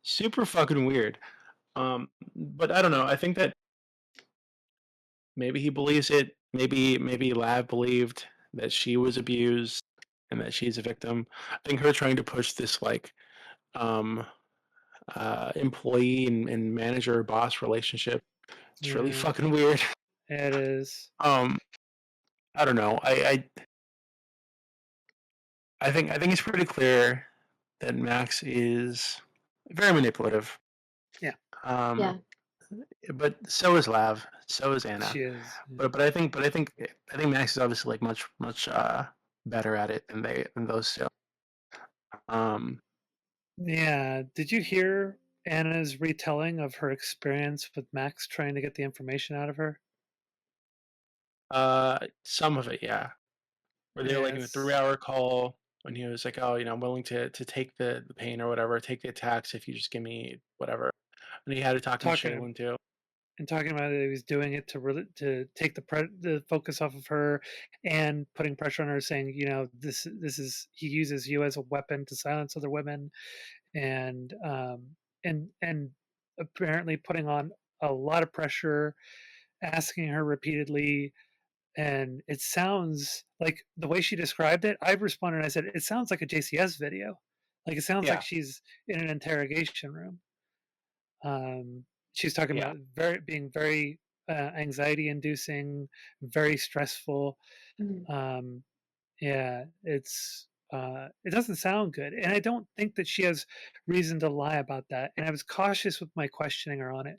super fucking weird. But I don't know. I think that maybe he believes it. Maybe Lav believed that she was abused and that she's a victim. I think her trying to push this like um employee and manager boss relationship. It's really Yeah, fucking weird. it is. Um, I don't know. I think it's pretty clear that Max is very manipulative. Yeah, Um, Yeah. but so is Lav. So is Anna. she is. Yeah. But I think Max is obviously like much better at it than those two. Um, Yeah. Did you hear Anna's retelling of her experience with Max trying to get the information out of her? some of it, yeah. Where they were like in a Yes. 3 hour call when he was like, "Oh, I'm willing to take the pain or whatever, take the attacks if you just give me whatever." And he had to talk to Talking Shaylin too. and talking about that he was doing it to really to take the focus off of her and putting pressure on her, saying, this is he uses you as a weapon to silence other women, and and apparently putting on a lot of pressure, asking her repeatedly. And it sounds like the way she described it, I responded and I said, it sounds like a JCS video. Like, it sounds like Yeah, she's in an interrogation room. She's talking yeah, about being very anxiety inducing, very stressful. Mhm. Um, yeah, it doesn't sound good, and I don't think that she has reason to lie about that. And I was cautious with my questioning her on it.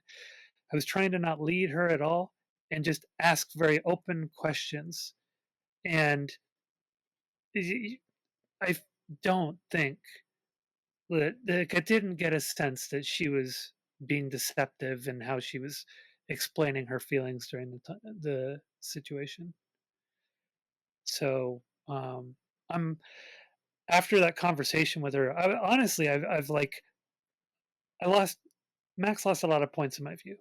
I was trying to not lead her at all and just ask very open questions. And I don't think like, I didn't get a sense that she was being deceptive in how she was explaining her feelings during the situation. So I'm after that conversation with her. Honestly, I've like I lost Max lost a lot of points in my view,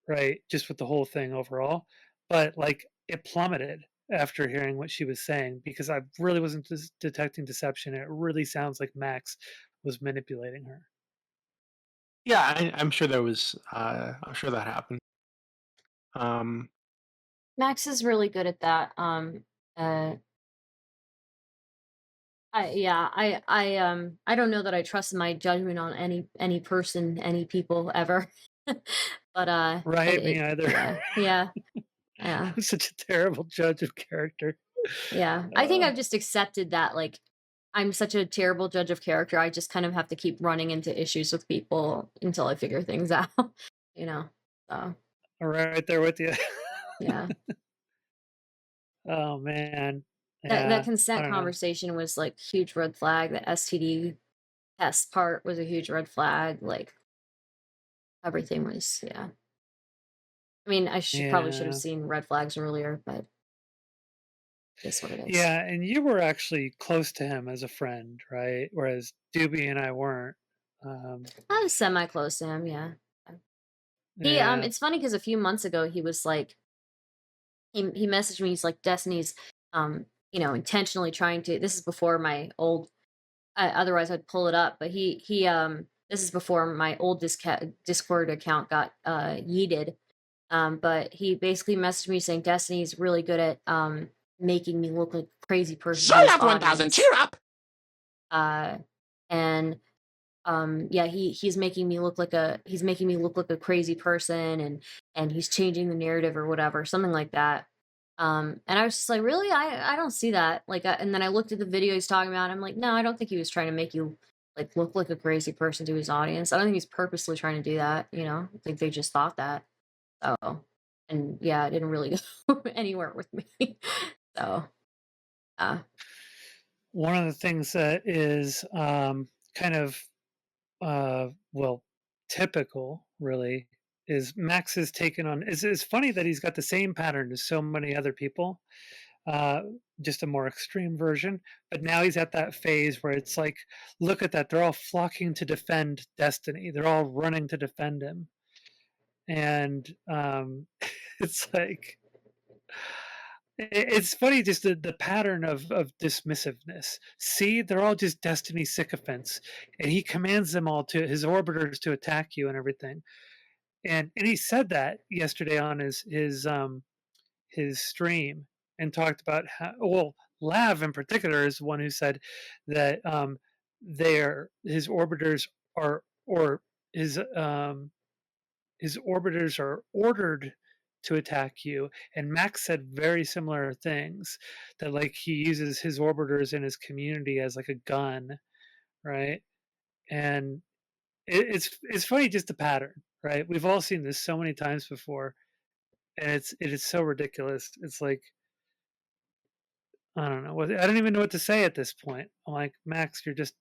right? Just with the whole thing overall, but like it plummeted after hearing what she was saying because I really wasn't detecting deception. It really sounds like Max was manipulating her. yeah. I'm sure there was. I'm sure that happened. Um, Max is really good at that. Uh, I don't know that I trust my judgment on any person, any people ever. But Right? Me it either. yeah, yeah, yeah, I'm such a terrible judge of character. yeah. I think Uh, I've just accepted that, like, I'm such a terrible judge of character. I just kind of have to keep running into issues with people until I figure things out, you know. So I'm right there with you. yeah. Oh man. That Yeah. I consent don't know. conversation was like huge red flag. The STD test part was a huge red flag. Like everything was, yeah. I mean, I should have Yeah. seen red flags earlier, but it's what it is. Yeah, and you were actually close to him as a friend, right? Whereas Doobie and I weren't. Um, I was semi close to him, yeah. yeah. It's funny because a few months ago he was like, he messaged me. He's like, Destiny's, intentionally trying to. This is before my old. Otherwise, I'd pull it up. But this is before my old Discord account got yeeted. But he basically messaged me saying Destiny's really good at making me look like a crazy person to Shut his up, 1000. audience. Cheer up. Uh, and yeah, he's making me look like a crazy person, and he's changing the narrative or whatever, something like that. And I was just like, really, I don't see that. Like, and then I looked at the video he's talking about. I'm like, no, I don't think he was trying to make you like look like a crazy person to his audience. I don't think he's purposely trying to do that. I think they just thought that. So, and yeah, it didn't really go anywhere with me. So, uh, One of the things that is kind of well typical, really, is Max has taken on. It's funny that he's got the same pattern as so many other people, uh, just a more extreme version. But now he's at that phase where it's like, look at that. They're all flocking to defend Destiny. They're all running to defend him. And it's like, it's funny just the pattern of dismissiveness. See, they're all just Destiny sycophants. And he commands them all to his orbiters to attack you and everything. And he said that yesterday on his stream and talked about how, well, Lav in particular is the one who said that their his orbiters are, or his orbiters are ordered to attack you. And Max said very similar things, that like he uses his orbiters in his community as like a gun, right? And it's funny, just the pattern, right? We've all seen this so many times before, and it is so ridiculous. It's like, I don't know. I don't even know what to say at this point. I'm like, Max, you're just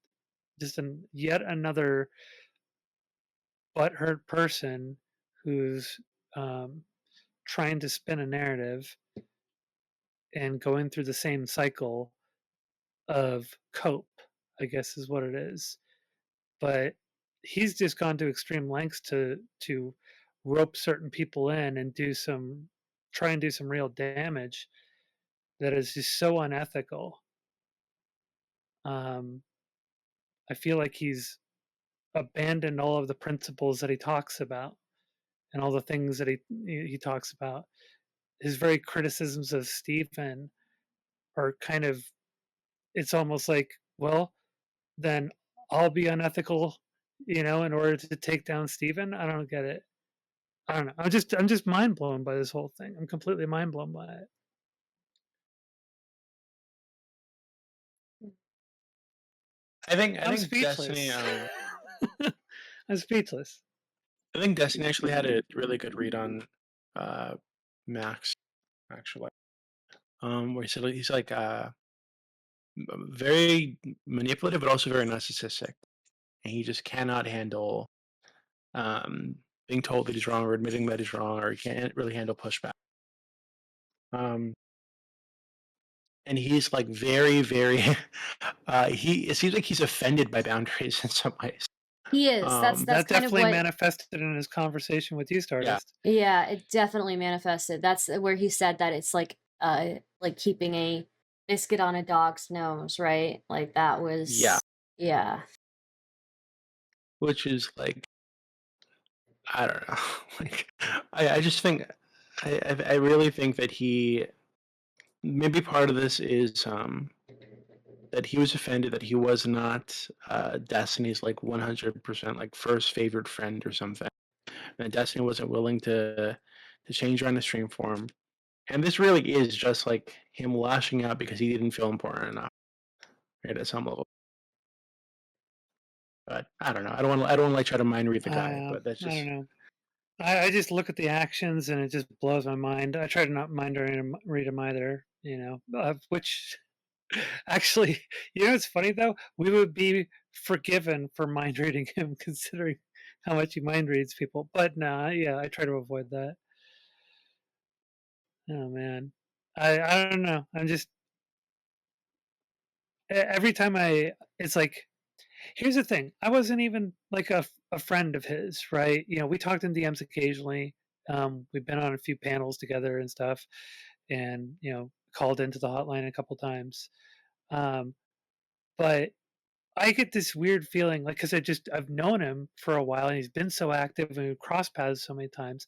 yet another butthurt person who's um, trying to spin a narrative and going through the same cycle of cope, I guess is what it is. But he's just gone to extreme lengths to rope certain people in and try and do some real damage that is just so unethical. Um, I feel like he's abandoned all of the principles that he talks about and all the things that he talks about. His very criticisms of Stephen are kind of, it's almost like, well, then I'll be unethical, in order to take down Stephen. I don't get it. I don't know. I'm just mind blown by this whole thing. I'm completely mind blown by it. I I'm think Destiny speechless. I'm speechless. I think Destiny actually had a really good read on Max, actually. Where he's like very manipulative but also very narcissistic. And he just cannot handle um being told that he's wrong or admitting that he's wrong, or he can't really handle pushback. Um and he's like very, very it seems like he's offended by boundaries in some ways. He is. That's That kind of definitely what. manifested in his conversation with you, Yeah. Stardust. Yeah, it definitely manifested. That's where he said that it's like keeping a biscuit on a dog's nose, right? Like that was. Yeah. Yeah. Which is like, I don't know. Like I just think I really think that he, maybe part of this is that he was offended that he was not Destiny's like 100% like first favorite friend or something. And Destiny wasn't willing to change around the stream for him. And this really is just like him lashing out because he didn't feel important enough, right, at some level. But I don't know. I don't want to like try to mind read the guy, but that's I don't just, know. I just look at the actions and it just blows my mind. I try to not mind read him either, which actually, it's funny though. We would be forgiven for mind reading him, considering how much he mind reads people. But nah, yeah, I try to avoid that. Oh man, I don't know. I'm just, every time it's like, here's the thing. I wasn't even like a friend of his, right? We talked in DMs occasionally. We've been on a few panels together and stuff, and called into the hotline a couple times. Um, but I get this weird feeling, like, because I've known him for a while, and he's been so active, and we've crossed paths so many times,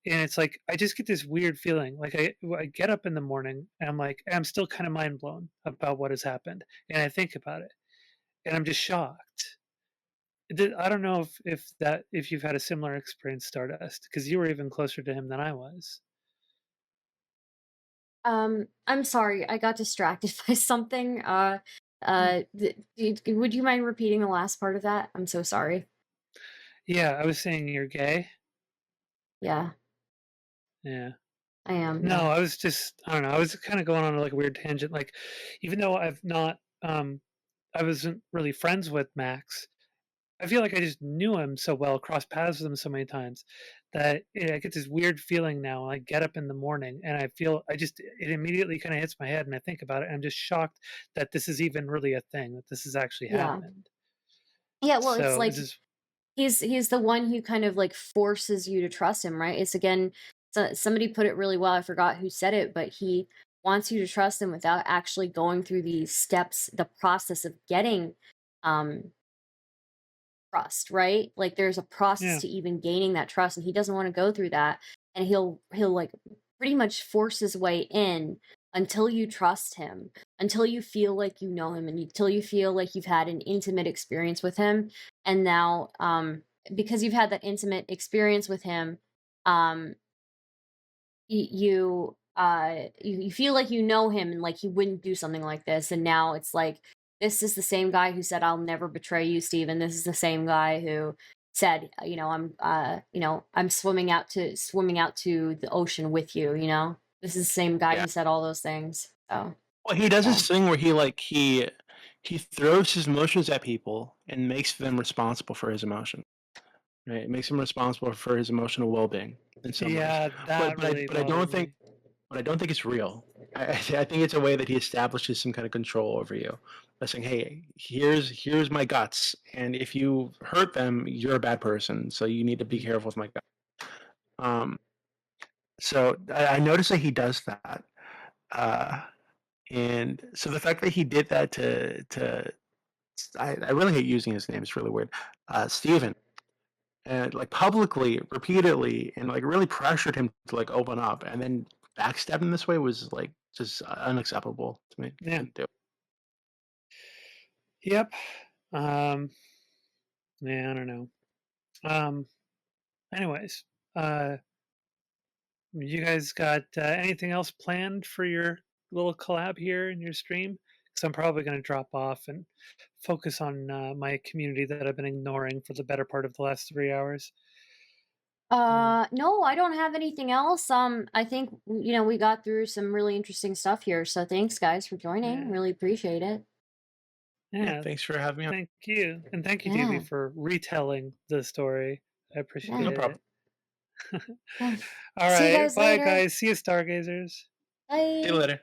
and it's like I just get this weird feeling, like I get up in the morning, and I'm like, I'm still kind of mind blown about what has happened, and I think about it, and I'm just shocked. I don't know if you've had a similar experience, Stardust, because you were even closer to him than I was. I'm sorry, I got distracted by something. Would you mind repeating the last part of that? I'm so sorry. Yeah, I was saying you're gay. Yeah, Yeah. I am. No, Yeah. I was just, I don't know. I was kind of going on like a weird tangent. Like, even though I wasn't really friends with Max, I feel like I just knew him so well, crossed paths with him so many times that I get this weird feeling now. I get up in the morning and it immediately kind of hits my head and I think about it. And I'm just shocked that this is even really a thing, that this has actually Yeah. happened. Yeah, well, it's So like this is, he's the one who kind of like forces you to trust him, right? It's again, somebody put it really well. I forgot who said it, but he wants you to trust him without actually going through these steps, the process of getting um trust, right? Like there's a process yeah, to even gaining that trust, and he doesn't want to go through that. And he'll like pretty much force his way in until you trust him, until you feel like you know him, and until you feel like you've had an intimate experience with him. And now, because you've had that intimate experience with him, um, you feel like you know him and like he wouldn't do something like this. And now it's like this is the same guy who said I'll never betray you, Steven. This is the same guy who said, I'm swimming out to the ocean with you, you know. This is the same guy Yeah. who said all those things. So Well, he does yeah. this thing where he throws his emotions at people and makes them responsible for his emotion. Right? It makes him responsible for his emotional well-being in some ways. yeah, But that but I really but I don't bothers think me. but I don't think it's real. I think it's a way that he establishes some kind of control over you by saying, "Hey, here's my guts, and if you hurt them, you're a bad person. So you need to be careful with my guts." Um, so I noticed that he does that, uh, and so the fact that he did that to I really hate using his name. It's really weird. Steven, and like publicly, repeatedly, and like really pressured him to like open up, and then backstab him this way was like just unacceptable to me. Yeah. Couldn't do it. Yep. Um, yeah, I don't know. Um, anyways, uh, you guys got anything else planned for your little collab here in your stream? Because I'm probably going to drop off and focus on my community that I've been ignoring for the better part of the last 3 hours. No, I don't have anything else. I think we got through some really interesting stuff here. So thanks guys for joining. Yeah, Really appreciate it. Yeah, yeah. thanks for having me on. Thank you, and thank you, Yeah. DB, for retelling the story. I Yeah. No appreciate problem. it. Yeah. All See you right, guys bye, later. guys. See you, stargazers. See you Bye. later.